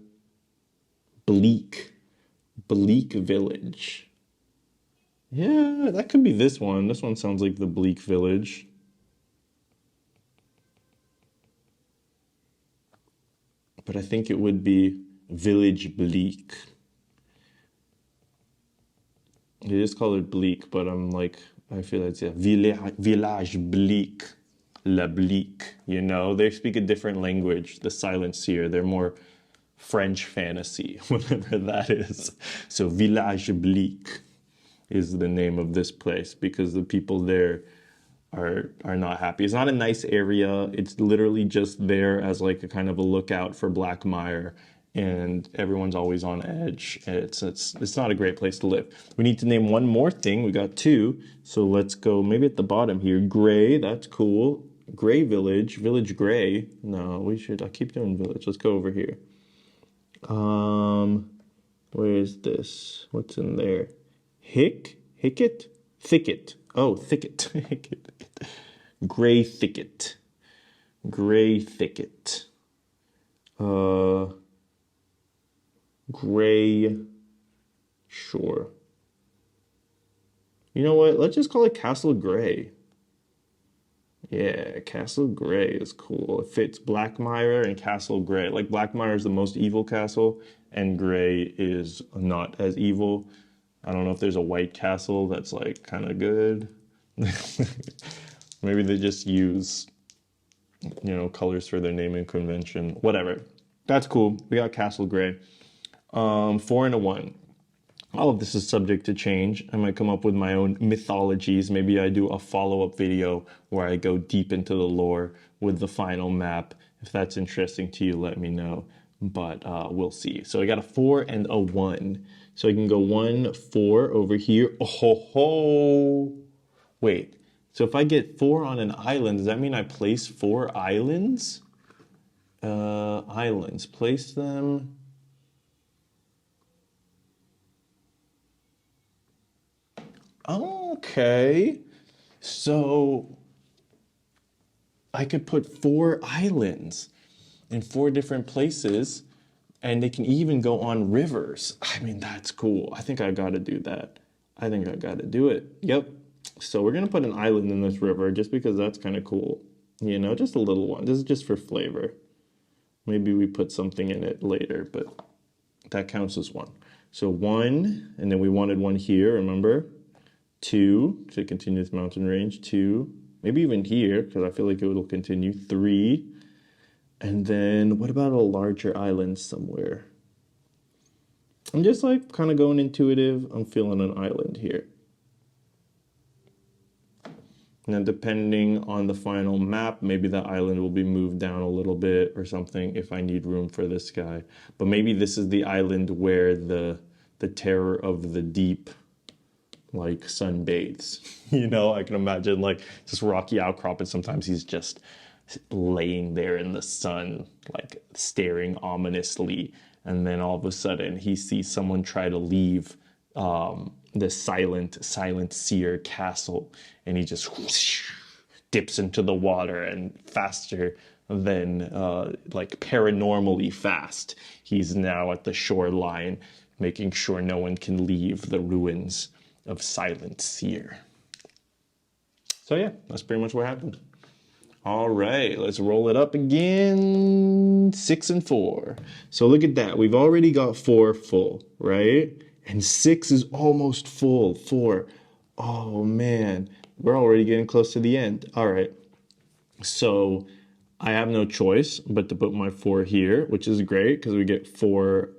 Bleak? Bleak Village. Yeah, that could be this one. This one sounds like the Bleak Village. But I think it would be Village Bleak. It is colored bleak, but I'm like, I feel like it's a village bleak, la bleak. You know, they speak a different language. The Silent Seer, they're more French fantasy, whatever that is. So village bleak is the name of this place because the people there are not happy. It's not a nice area. It's literally just there as like a kind of a lookout for Black Mire, and everyone's always on edge. It's not a great place to live. We need to name one more thing. We got two, so let's go maybe at the bottom here. Gray, that's cool. Gray Village, Village Gray. No, we should. I'll keep doing Village. Let's go over here. Where is this? What's in there? Hicket, Thicket. Oh, Thicket. Gray Thicket. Gray Thicket. Gray Shore. You know what? Let's just call it Castle Gray. Yeah, Castle Gray is cool. It fits Black Mire and Castle Gray. Like Black Mire is the most evil castle, and Gray is not as evil. I don't know if there's a white castle that's like kind of good. Maybe they just use, you know, colors for their naming convention. Whatever. That's cool. We got Castle Gray. 4 and a 1. All of this is subject to change. I might come up with my own mythologies. Maybe I do a follow-up video where I go deep into the lore with the final map. If that's interesting to you, let me know. But we'll see. So I got a 4 and a 1. So I can go 1, 4 over here. Oh ho ho! Wait. So if I get 4 on an island, does that mean I place 4 islands? Islands. Place them. Okay. So I could put 4 islands in 4 different places, and they can even go on rivers. I mean, that's cool. I think I gotta do that. I think I gotta do it. Yep. So we're gonna put an island in this river just because that's kind of cool. You know, just a little one. This is just for flavor. Maybe we put something in it later, but that counts as 1. So 1, and then we wanted 1 here, remember? 2 to continue this mountain range. 2, maybe even here, because I feel like it will continue. 3, and then what about a larger island somewhere? I'm just like kind of going intuitive. I'm feeling an island here. Now, depending on the final map, maybe the island will be moved down a little bit or something if I need room for this guy. But maybe this is the island where the terror of the deep like sunbathes. You know, I can imagine like this rocky outcrop, and sometimes he's just laying there in the sun, like staring ominously. And then all of a sudden he sees someone try to leave the silent seer castle, and he just whoosh, dips into the water, and faster than like paranormally fast, he's now at the shoreline, making sure no one can leave the ruins of Silent Seer. So yeah, that's pretty much what happened. All right, let's roll it up again. 6 and 4. So look at that. We've already got 4 full, right? And 6 is almost full. 4. Oh man, we're already getting close to the end. All right. So I have no choice but to put my 4 here, which is great because we get 4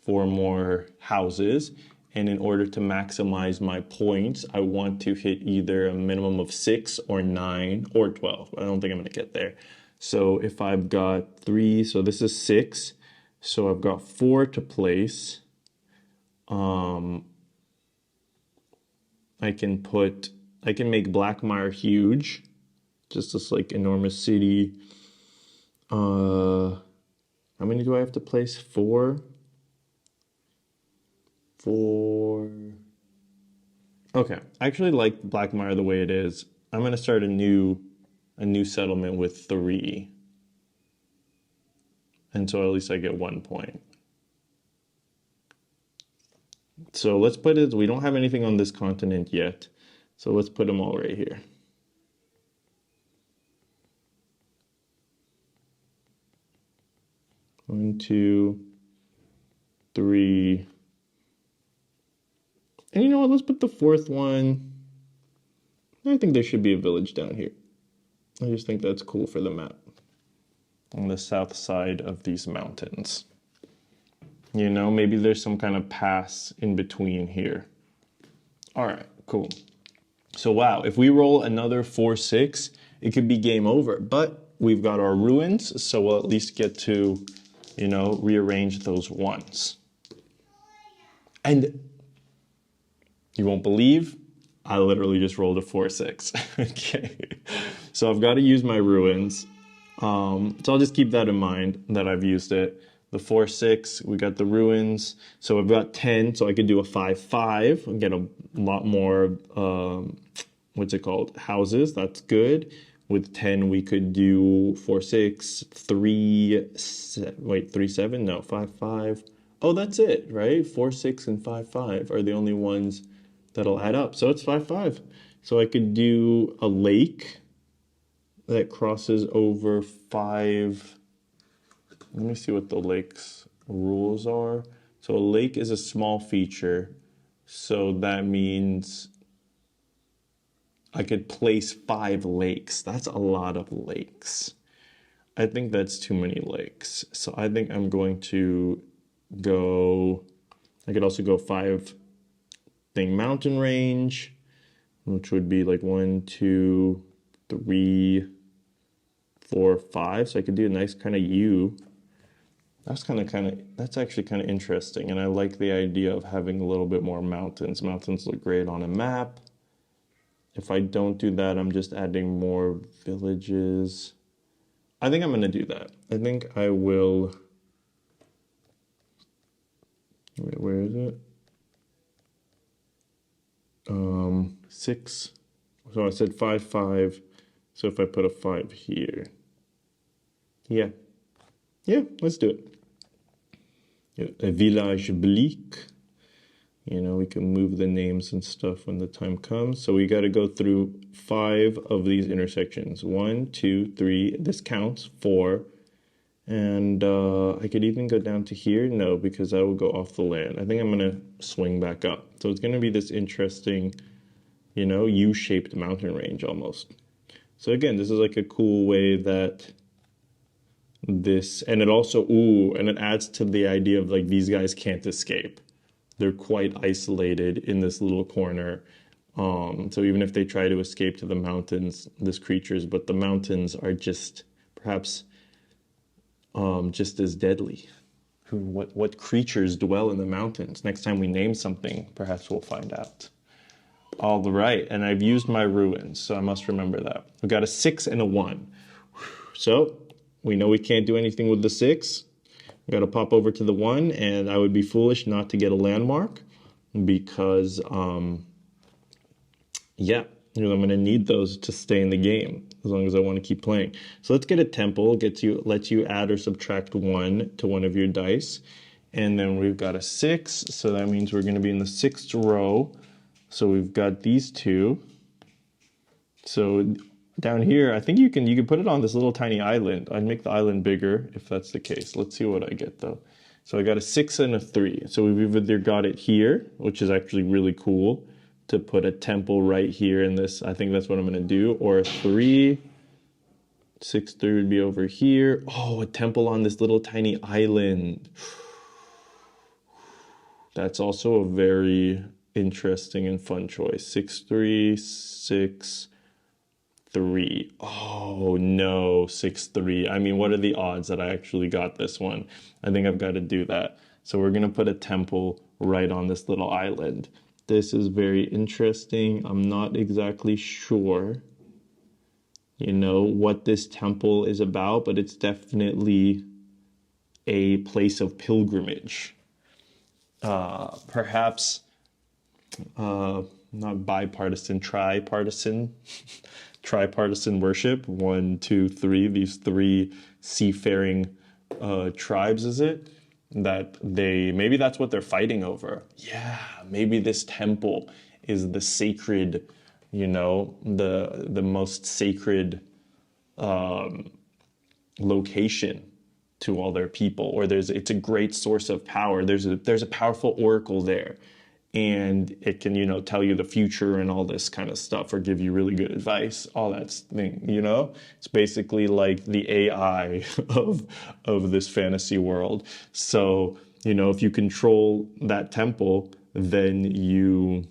more houses. And in order to maximize my points, I want to hit either a minimum of 6 or 9 or 12. I don't think I'm going to get there. So if I've got 3, so this is 6. So I've got 4 to place. I can make Blackmire huge. Just this like enormous city. How many do I have to place? 4. 4. Okay, I actually like Blackmire the way it is. I'm gonna start a new a new settlement with 3. And so at least I get 1 point. So let's put it, we don't have anything on this continent yet. So let's put them all right here. One, two, 3. And you know what, let's put the 4th one. I think there should be a village down here. I just think that's cool for the map. On the south side of these mountains. You know, maybe there's some kind of pass in between here. All right, cool. So wow, if we roll another 4-6, it could be game over. But we've got our ruins, so we'll at least get to, you know, rearrange those ones. And you won't believe, I literally just rolled a 4-6. Okay, so I've got to use my ruins. So I'll just keep that in mind that I've used it. The 4-6, we got the ruins. So I've got 10, so I could do a 5-5 and get a lot more, what's it called? Houses, that's good. With 10, we could do 4-6, 3-7, no, 5-5. Oh, that's it, right? 4-6 and 5-5 are the only ones that'll add up. So it's 5-5. So I could do a lake that crosses over 5. Let me see what the lake's rules are. So a lake is a small feature. So that means I could place 5 lakes. That's a lot of lakes. I think that's too many lakes. So I think I'm going to go, I could also go 5 thing mountain range, which would be like 1, 2, 3, 4, 5. So I could do a nice kind of U. That's actually kind of interesting. And I like the idea of having a little bit more mountains. Mountains look great on a map. If I don't do that, I'm just adding more villages. I think I'm going to do that. I think I will. Wait, where is it? 6. So I said 5-5. So if I put a 5 here. Yeah, let's do it. A village bleak. You know, we can move the names and stuff when the time comes. So we got to go through 5 of these intersections. 1, 2, 3. This counts 4. And I could even go down to here. No, because I will go off the land. I think I'm going to swing back up. So it's going to be this interesting, you know, U-shaped mountain range almost. So again, this is like a cool way that this, and it also, and it adds to the idea of like these guys can't escape. They're quite isolated in this little corner. So even if they try to escape to the mountains, this creatures, but the mountains are just perhaps just as deadly. What creatures dwell in the mountains? Next time we name something, perhaps we'll find out. All right, and I've used my ruins, so I must remember that. We've got a 6 and a 1. So we know we can't do anything with the 6. We got to pop over to the 1, and I would be foolish not to get a landmark because, yeah, I'm going to need those to stay in the game as long as I want to keep playing. So let's get a temple. Lets you add or subtract 1 to one of your dice. And then we've got a 6, so that means we're going to be in the 6th row. So we've got these 2. So down here, I think you can put it on this little tiny island. I'd make the island bigger if that's the case. Let's see what I get though. So I got a 6 and a 3. So we've either got it here, which is actually really cool, to put a temple right here in this. I think that's what I'm going to do. Or a 3. 6, 3 would be over here. Oh, a temple on this little tiny island. That's also a very interesting and fun choice. 6, 3, 6, 3. Oh no, 6, 3. I mean, what are the odds that I actually got this one? I think I've got to do that. So we're going to put a temple right on this little island. This is very interesting. I'm not exactly sure, you know, what this temple is about, but it's definitely a place of pilgrimage. Perhaps not bipartisan, tripartisan. tripartisan worship. 1, 2, 3. These 3 seafaring tribes, is it? That maybe that's what they're fighting over. Yeah, maybe this temple is the sacred, the most sacred location to all their people, or it's a great source of power. There's a powerful oracle there, and it can tell you the future and all this kind of stuff, or give you really good advice, all that thing. It's basically like the AI of this fantasy world. So if you control that temple, then you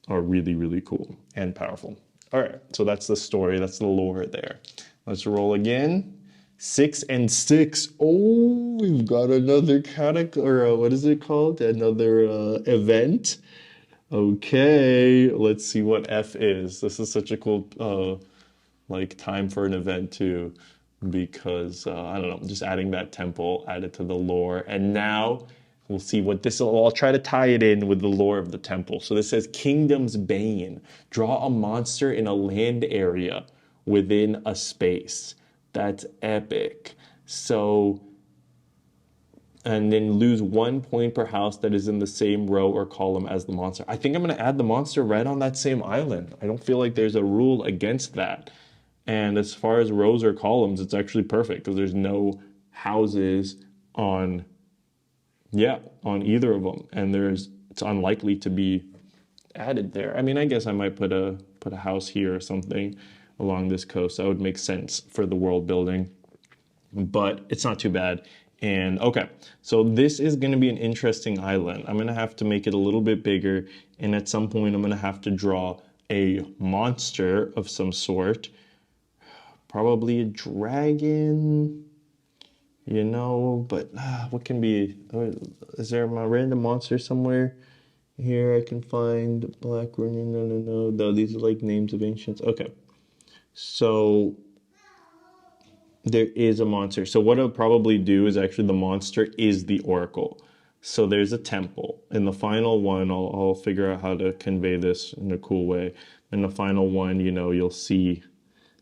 are really, really cool and powerful. All right, so that's the story, that's the lore there. Let's roll again. 6 and 6. Oh, we've got another category, or what is it called? Another event. Okay, let's see what F is. This is such a cool time for an event too, because I don't know, just adding that temple added to the lore. And now we'll see what this will. I'll try to tie it in with the lore of the temple. So this says Kingdom's Bane. Draw a monster in a land area within a space. That's epic. So, and then lose 1 point per house that is in the same row or column as the monster. I think I'm going to add the monster right on that same island. I don't feel like there's a rule against that. And as far as rows or columns, it's actually perfect because there's no houses on either of them. And it's unlikely to be added there. I mean, I guess I might put a house here or something along this coast. That would make sense for the world building, but it's not too bad. And okay, so this is going to be an interesting island. I'm going to have to make it a little bit bigger, and at some point I'm going to have to draw a monster of some sort, probably a dragon, but what can be, is there a random monster somewhere here I can find? Black running, no, these are like names of ancients. Okay. So there is a monster. So what I'll probably do is actually the monster is the oracle. So there's a temple. In the final one, I'll figure out how to convey this in a cool way. In the final one, you'll see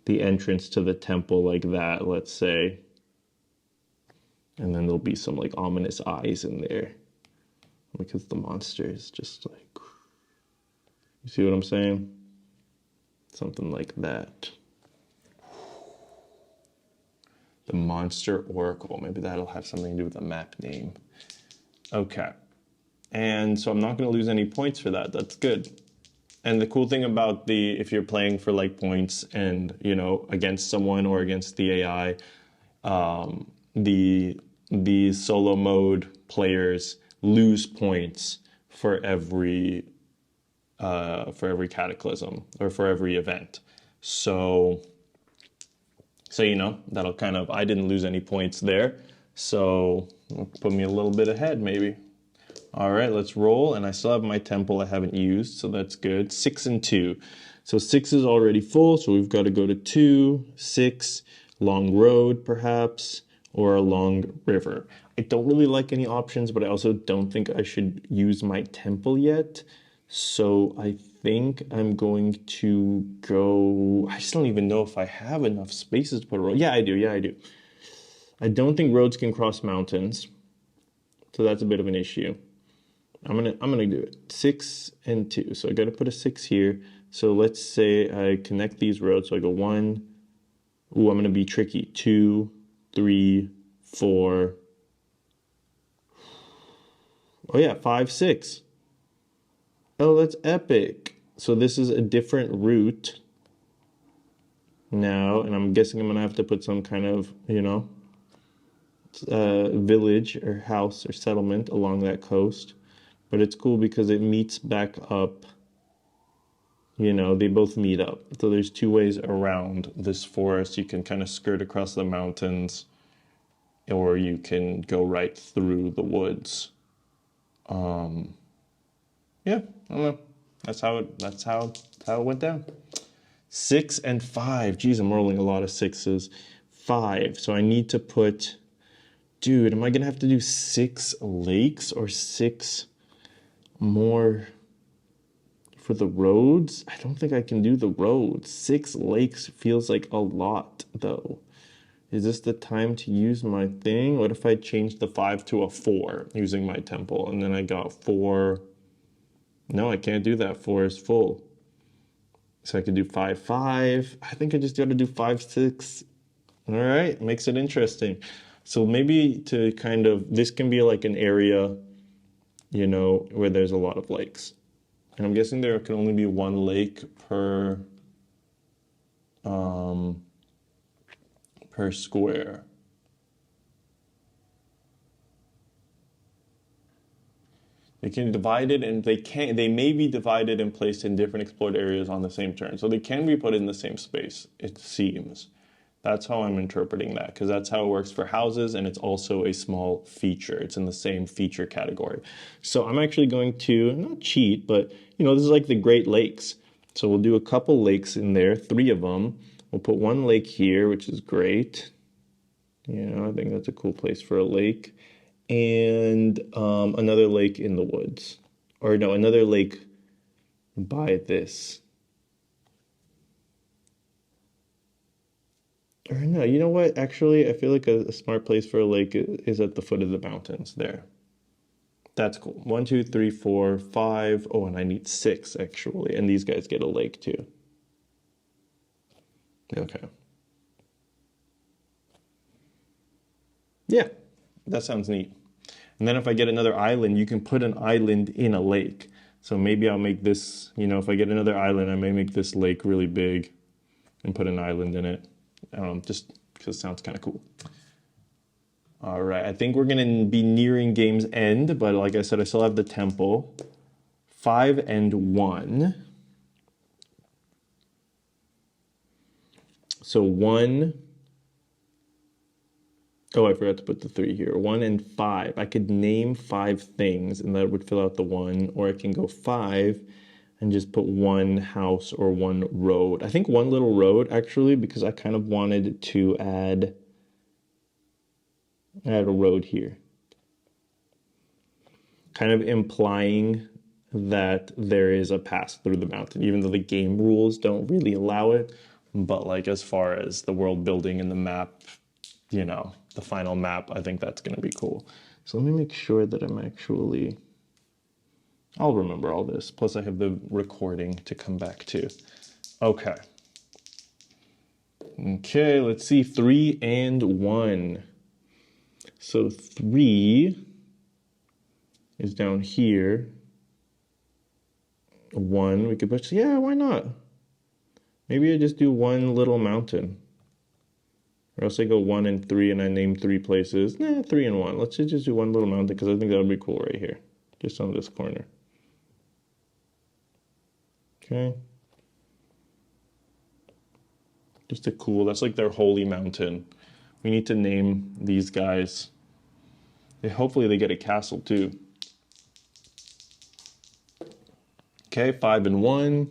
the entrance to the temple like that, let's say. And then there'll be some like ominous eyes in there, because the monster is just like, you see what I'm saying? Something like that. The Monster Oracle. Maybe that'll have something to do with the map name. Okay. And so I'm not going to lose any points for that. That's good. And the cool thing about if you're playing for like points and, against someone or against the AI, the solo mode players lose points for every cataclysm or for every event. So that'll kind of, I didn't lose any points there. So put me a little bit ahead maybe. All right, let's roll. And I still have my temple I haven't used, so that's good. 6 and 2. So 6 is already full, so we've got to go to 2, 6, long road perhaps, or a long river. I don't really like any options, but I also don't think I should use my temple yet. So I think I'm going to go, I just don't even know if I have enough spaces to put a road. Yeah, I do. I don't think roads can cross mountains, so that's a bit of an issue. I'm gonna do it. 6 and 2. So I gotta put a 6 here. So let's say I connect these roads. So I go 1. Ooh, I'm gonna be tricky. 2, 3, 4. Oh yeah, 5, 6. Oh, that's epic. So this is a different route now, and I'm guessing I'm gonna have to put some kind of, village or house or settlement along that coast. But it's cool because it meets back up, they both meet up. So there's 2 ways around this forest. You can kind of skirt across the mountains, or you can go right through the woods. Yeah, I don't know. That's how it went down. 6 and 5. Geez, I'm rolling a lot of 6s. 5. So I need to put, dude, am I gonna have to do 6 lakes or 6 more For the roads, I don't think I can do the roads. 6 lakes feels like a lot, though. Is this the time to use my thing? What if I change the 5 to a 4 using my temple? And then I got 4. No, I can't do that. 4 is full. So I could do 5, 5. I think I just got to do 5, 6. All right, makes it interesting. So maybe to kind of, this can be like an area, you know, where there's a lot of lakes. And I'm guessing there can only be 1 lake per square. They can divide it, and they may be divided and placed in different explored areas on the same turn. So they can be put in the same space, it seems. That's how I'm interpreting that, because that's how it works for houses, and it's also a small feature. It's in the same feature category. So I'm actually going to, not cheat, but, you know, this is like the Great Lakes. So we'll do a couple lakes in there, 3 of them. We'll put 1 lake here, which is great. You know, I think that's a cool place for a lake. And another lake in the woods. Or no, another lake by this. Or no, you know what? Actually, I feel like a smart place for a lake is at the foot of the mountains there. That's cool. 1, 2, 3, 4, 5. Oh, and I need 6, actually. And these guys get a lake, too. Okay. Yeah, that sounds neat. And then if I get another island, you can put an island in a lake. So maybe I'll make this, you know, if I get another island, I may make this lake really big and put an island in it. Just because it sounds kind of cool. All right, I think we're going to be nearing game's end, but like I said, I still have the temple. 5 and 1. So 1. Oh, I forgot to put the 3 here. 1 and 5. I could name 5 things, and that would fill out the 1. Or I can go 5 and just put 1 house or 1 road. I think 1 little road, actually, because I kind of wanted to add a road here. Kind of implying that there is a pass through the mountain, even though the game rules don't really allow it. But like as far as the world building and the map, you know, the final map, I think that's going to be cool. So let me make sure that I'm actually, I'll remember all this. Plus I have the recording to come back to. Okay. Okay, let's see, 3 and 1. So 3 is down here. 1, we could put, yeah, why not? Maybe I just do 1 little mountain. Or else I go 1 and 3 and I name 3 places. Nah, 3 and 1. Let's just do 1 little mountain because I think that would be cool right here. Just on this corner. Okay. Just a cool, that's like their holy mountain. We need to name these guys. Hopefully they get a castle too. Okay, 5 and 1.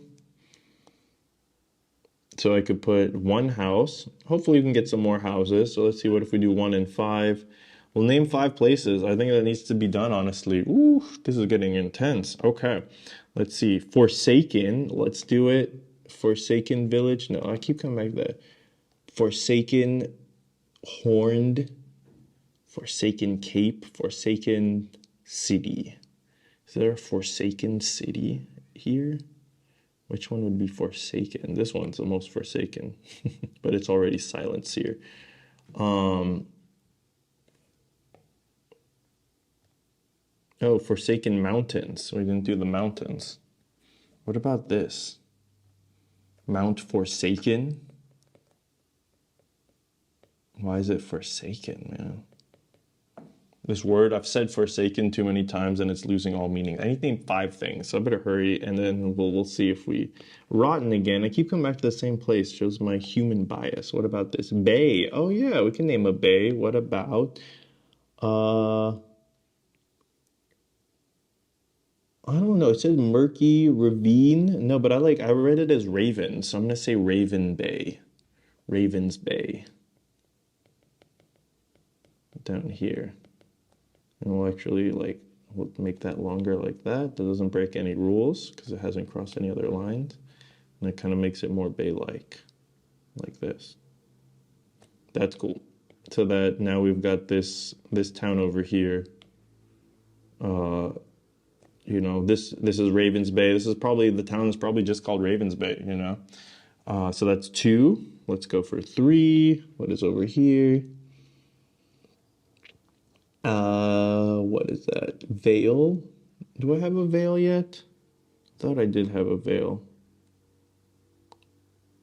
So I could put 1 house. Hopefully we can get some more houses. So let's see, what if we do 1 and 5? We'll name 5 places. I think that needs to be done, honestly. Ooh, this is getting intense. Okay, let's see. Forsaken, let's do it. Forsaken Village. No, I keep coming back to that. Forsaken Horned. Forsaken Cape. Forsaken City. Is there a Forsaken City here? Which one would be Forsaken? This one's the most Forsaken, but it's already silenced here. Oh, Forsaken Mountains. We didn't do the mountains. What about this? Mount Forsaken? Why is it Forsaken, man? This word, I've said Forsaken too many times and it's losing all meaning. I need to name 5 things, so I better hurry and then we'll see if we... Rotten again. I keep coming back to the same place. Shows my human bias. What about this? Bay. Oh yeah, we can name a bay. What about... I don't know. It says Murky Ravine. No, but I read it as Raven, so I'm going to say Raven Bay. Raven's Bay. Down here. And we'll actually, we'll make that longer like that. That doesn't break any rules because it hasn't crossed any other lines. And it kind of makes it more bay-like this. That's cool. So that now we've got this town over here. You know, this is Ravens Bay. This is probably, the town is probably just called Ravens Bay, you know. So that's 2. Let's go for 3. What is over here? What is that? Vale? Do I have a Vale yet? Thought I did have a Vale.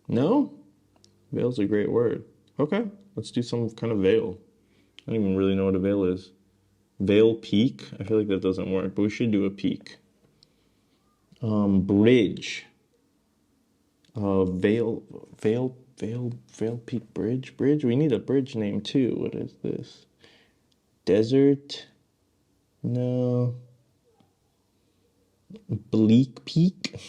No? Vale's a great word. Okay, let's do some kind of Vale. I don't even really know what a Vale is. Vale Peak? I feel like that doesn't work, but we should do a peak. Bridge. Vale Peak Bridge? Bridge? We need a bridge name too. What is this? Desert? No. Bleak Peak?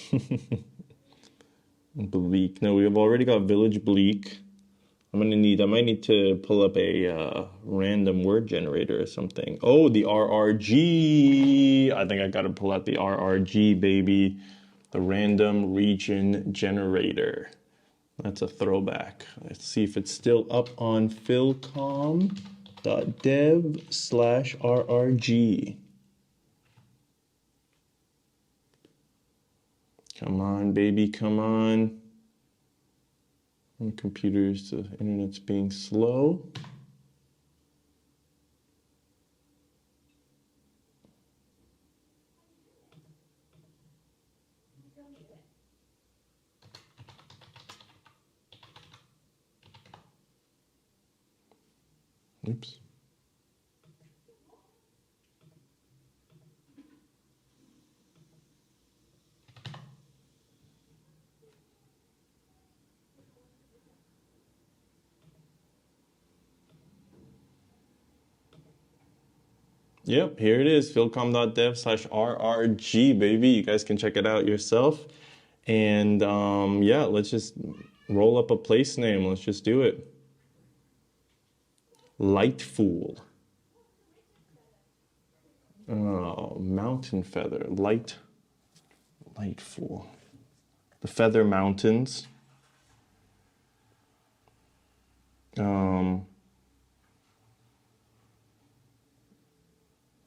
Bleak. No, we have already got Village Bleak. I might need to pull up a random word generator or something. Oh, the RRG. I think I gotta pull out the RRG, baby. The random region generator. That's a throwback. Let's see if it's still up on philcom.dev/RRG. Come on, baby, come on. Computers, the internet's being slow. Oops. Yep, here it is, philcom.dev/RRG, baby. You guys can check it out yourself. And yeah, let's just roll up a place name. Let's just do it. Lightfool. Oh, Mountain Feather. Lightfool. The Feather Mountains.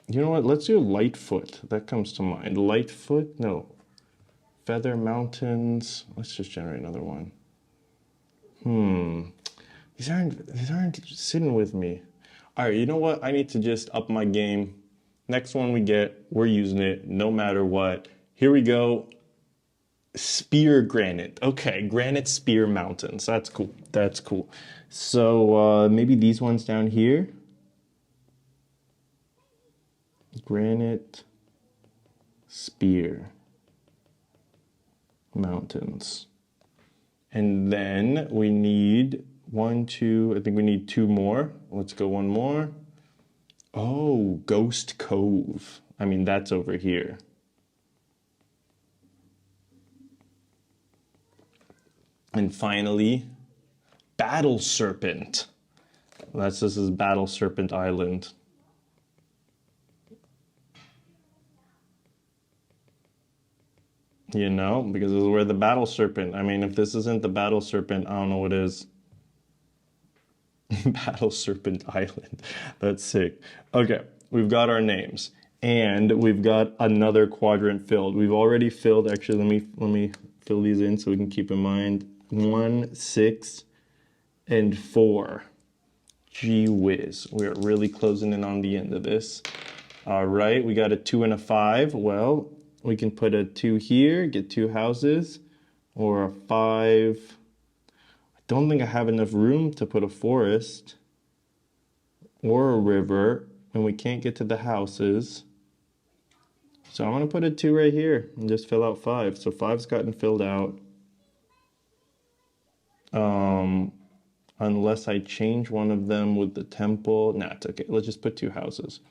You know what? Let's do Lightfoot. That comes to mind. Lightfoot? No. Feather Mountains. Let's just generate another one. These aren't sitting with me. All right, you know what? I need to just up my game. Next one we get, we're using it no matter what. Here we go. Spear Granite. Okay, Granite Spear Mountains. That's cool. That's cool. So maybe these ones down here. Granite Spear Mountains. And then we need 1, 2, I think we need 2 more. Let's go 1 more. Oh, Ghost Cove. I mean, that's over here. And finally, Battle Serpent. This is Battle Serpent Island. You know, because this is where the Battle Serpent. I mean, if this isn't the Battle Serpent, I don't know what is. Battle Serpent Island. That's sick. Okay, we've got our names. And we've got another quadrant filled. We've already filled, actually, let me fill these in so we can keep in mind. 1, 6, and 4. Gee whiz. We're really closing in on the end of this. All right, we got a 2 and a 5. Well, we can put a 2 here, get 2 houses, or a 5. I don't think I have enough room to put a forest or a river, and we can't get to the houses. So I'm gonna put a 2 right here and just fill out 5. So 5's gotten filled out. Unless I change one of them with the temple. Nah, it's okay. Let's just put 2 houses.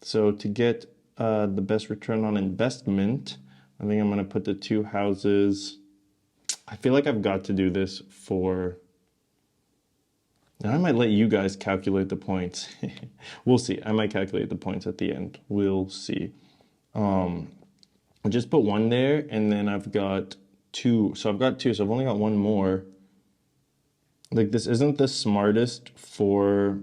So to get the best return on investment, I think I'm going to put the 2 houses. I feel like I've got to do this for... Now I might let you guys calculate the points. We'll see. I might calculate the points at the end. We'll see. I just put one there, and then I've got two. So I've got two, so I've only got one more. Like, this isn't the smartest for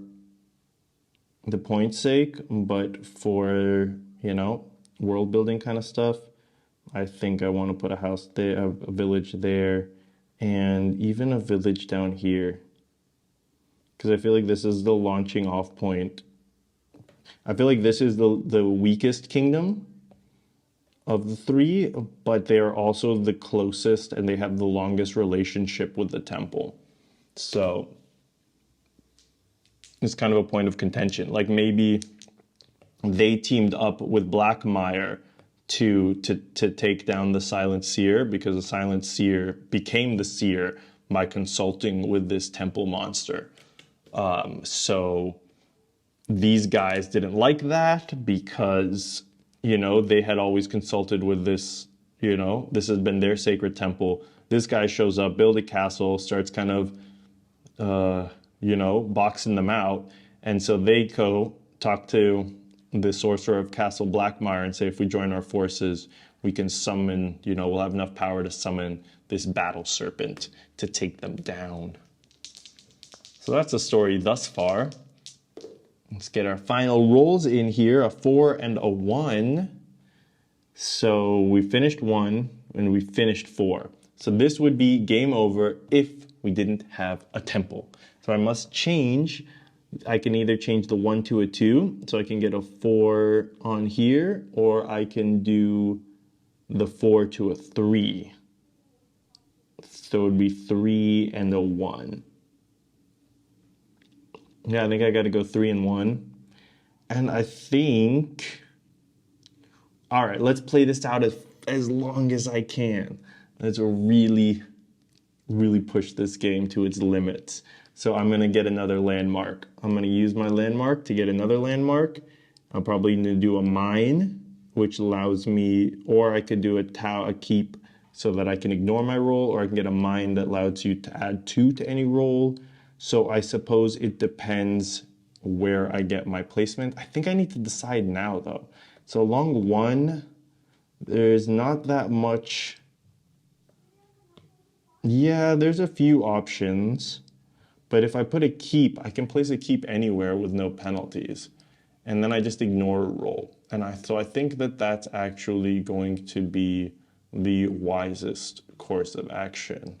the point's sake, but for, you know, world building kind of stuff, I think I want to put a house there, a village there, and even a village down here. Because I feel like this is the launching off point. I feel like this is the weakest kingdom of the three, but they are also the closest and they have the longest relationship with the temple. So it's kind of a point of contention. Like, maybe they teamed up with Blackmire to take down the Silent Seer, because the Silent Seer became the Seer by consulting with this temple monster. So these guys didn't like that because, you know, they had always consulted with this, you know, this has been their sacred temple. This guy shows up, build a castle, starts kind of, you know, boxing them out. And so they go talk to the sorcerer of Castle Blackmire and say, if we join our forces, we can summon, you know, we'll have enough power to summon this battle serpent to take them down. So that's the story thus far. Let's get our final rolls in here, a 4 and a 1. So we finished 1 and we finished 4. So this would be game over if we didn't have a temple. So I must change. I can either change the 1 to a 2, so I can get a 4 on here, or I can do the 4 to a 3. So it would be 3 and a 1. Yeah, I think I got to go 3 and 1. And I think, all right, let's play this out as long as I can. Let's really push this game to its limits. So I'm going to get another landmark. I'm going to use my landmark to get another landmark. I'm probably going to do a mine, which allows me, or I could do a keep so that I can ignore my roll, or I can get a mine that allows you to add 2 to any roll. So I suppose it depends where I get my placement. I think I need to decide now, though. So along 1, there's not that much. Yeah, there's a few options. But if I put a keep, I can place a keep anywhere with no penalties. And then I just ignore a roll. So I think that that's actually going to be the wisest course of action.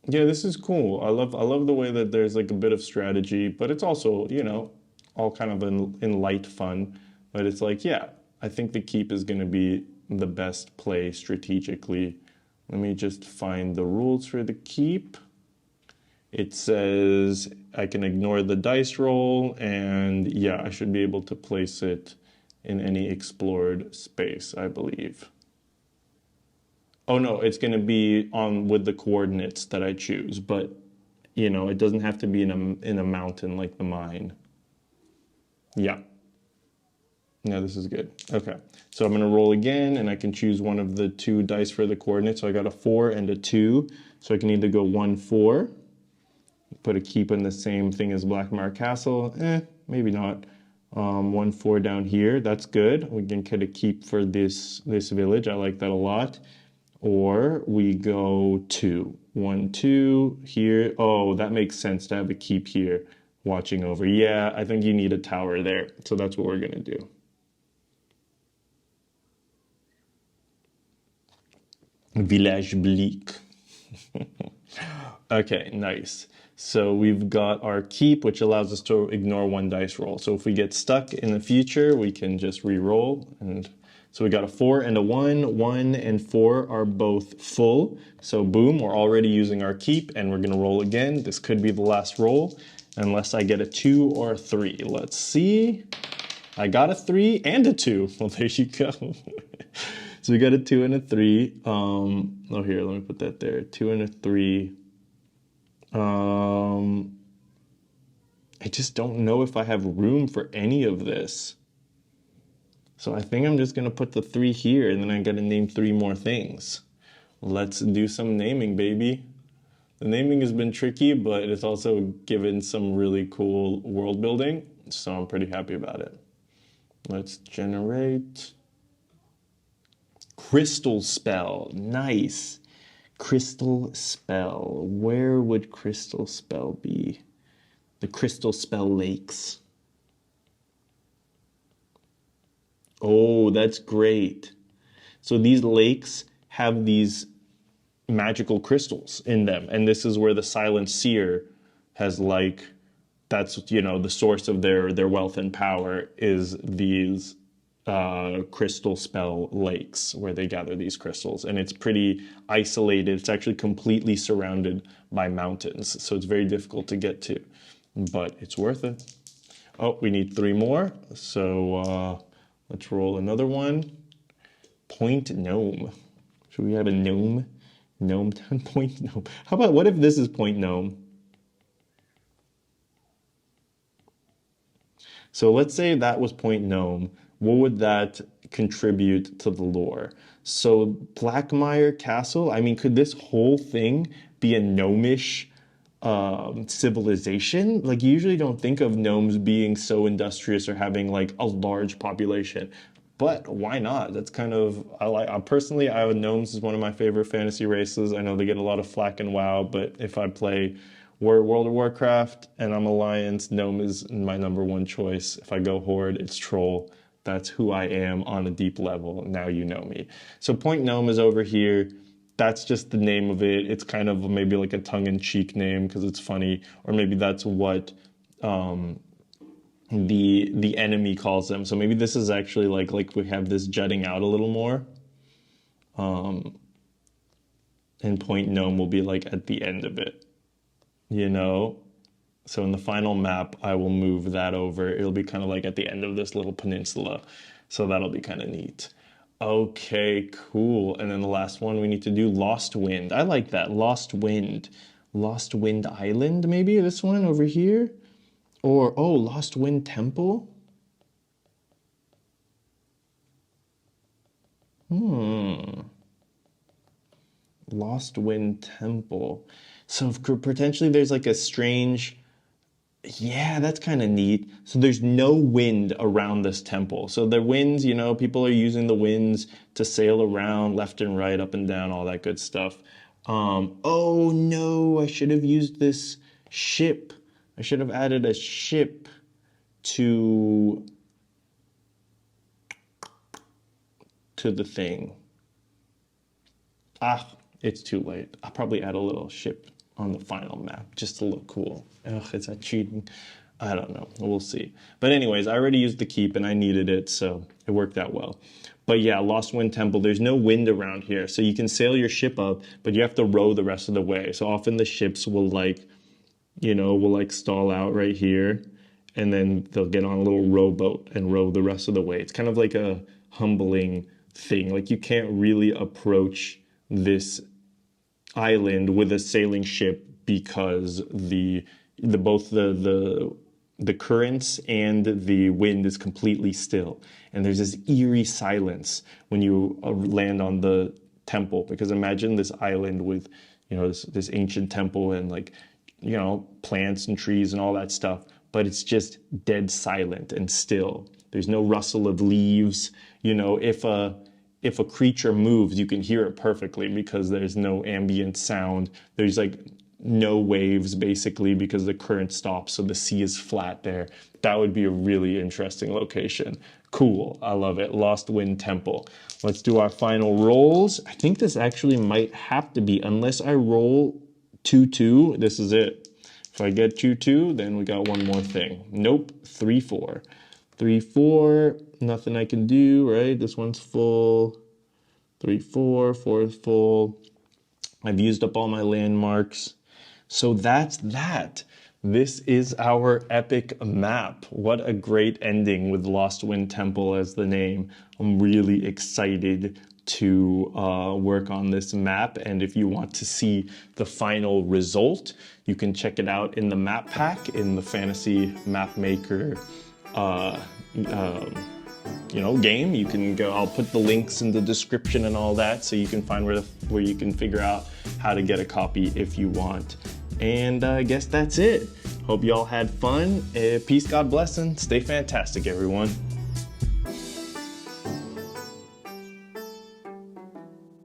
Yeah, this is cool. I love the way that there's like a bit of strategy, but it's also, you know, all kind of in light fun. But it's like, yeah, I think the keep is going to be the best play strategically. Let me just find the rules for the keep. It says I can ignore the dice roll, and yeah, I should be able to place it in any explored space, I believe. Oh no, it's going to be on with the coordinates that I choose, but you know, it doesn't have to be in a mountain like the mine. Yeah. No, this is good. Okay, so I'm going to roll again, and I can choose one of the 2 dice for the coordinates. So I got a 4 and a 2, so I can either go 1, 4, put a keep in the same thing as Blackmire Castle. Maybe not. 1, 4 down here. That's good. We can get a keep for this village. I like that a lot. Or we go 2, 1, 2 here. Oh, that makes sense to have a keep here watching over. Yeah, I think you need a tower there. So that's what we're going to do. Village Bleak. Okay, nice. So we've got our keep, which allows us to ignore 1 dice roll. So if we get stuck in the future, we can just re-roll. And so we got a 4 and a 1. 1 and 4 are both full. So boom, we're already using our keep, and we're going to roll again. This could be the last roll, unless I get a 2 or a 3. Let's see. I got a 3 and a 2. Well, there you go. So we got a 2 and a 3. Oh, here, let me put that there. 2 and a 3. I just don't know if I have room for any of this. So I think I'm just going to put the 3 here, and then I got to name 3 more things. Let's do some naming, baby. The naming has been tricky, but it's also given some really cool world building, so I'm pretty happy about it. Let's generate. Crystal spell, nice. Crystal spell, where would crystal spell be? The crystal spell lakes. Oh, that's great. So these lakes have these magical crystals in them, and this is where the Silent Seer has like, that's, you know, the source of their wealth and power is these crystal spell lakes where they gather these crystals, and it's pretty isolated. It's actually completely surrounded by mountains, so it's very difficult to get to, but it's worth it. Oh, we need 3 more, so let's roll another one. Point gnome. Should we have a gnome? Gnome point gnome. How about, what if this is point gnome? So let's say that was point gnome. What would that contribute to the lore? So Blackmire Castle, I mean, could this whole thing be a gnomish civilization? Like, you usually don't think of gnomes being so industrious or having like a large population, but why not? That's kind of, personally, gnomes is one of my favorite fantasy races. I know they get a lot of flack in WoW, but if I play World of Warcraft and I'm Alliance, gnome is my #1 choice. If I go Horde, it's troll. That's who I am on a deep level. Now you know me. So point gnome is over here. That's just the name of it. It's kind of maybe like a tongue-in-cheek name because it's funny, or maybe that's what the enemy calls them. So maybe this is actually like we have this jutting out a little more. And point gnome will be like at the end of it, you know? So in the final map, I will move that over. It'll be kind of like at the end of this little peninsula. So that'll be kind of neat. Okay, cool. And then the last one we need to do, Lost Wind. I like that, Lost Wind. Lost Wind Island, maybe this one over here? Or, oh, Lost Wind Temple? Lost Wind Temple. So potentially there's like a strange, yeah, that's kind of neat. So there's no wind around this temple. So the winds, you know, people are using the winds to sail around left and right, up and down, all that good stuff. Oh no, I should have used this ship. I should have added a ship to the thing. Ah, it's too late. I'll probably add a little ship on the final map just to look cool. Ugh, is that cheating? I don't know. We'll see. But anyways, I already used the keep and I needed it, so it worked out well. But yeah, Lost Wind Temple, there's no wind around here. So you can sail your ship up, but you have to row the rest of the way. So often the ships will like, you know, will like stall out right here, and then they'll get on a little rowboat and row the rest of the way. It's kind of like a humbling thing. Like, you can't really approach this island with a sailing ship because both the currents and the wind is completely still, and there's this eerie silence when you land on the temple. Because imagine this island with, you know, this ancient temple and like, you know, plants and trees and all that stuff, but it's just dead silent and still. There's no rustle of leaves. You know, if a creature moves, you can hear it perfectly because there's no ambient sound. There's like no waves basically because the current stops, so the sea is flat there. That would be a really interesting location. Cool, I love it. Lost Wind Temple. Let's do our final rolls. I think this actually might have to be, unless I roll 2-2, this is it. If I get 2-2, then we got one more thing. Nope, 3-4. 3-4, nothing I can do, right? This one's full. 3-4, 4 is full. I've used up all my landmarks. So that's that. This is our epic map. What a great ending with Lost Wind Temple as the name. I'm really excited to work on this map, and if you want to see the final result, you can check it out in the map pack in the Fantasy Map Maker you know, game. You can go, I'll put the links in the description and all that, so you can find where you can figure out how to get a copy if you want. And I guess that's it. Hope you all had fun. Peace, God bless, and stay fantastic, everyone.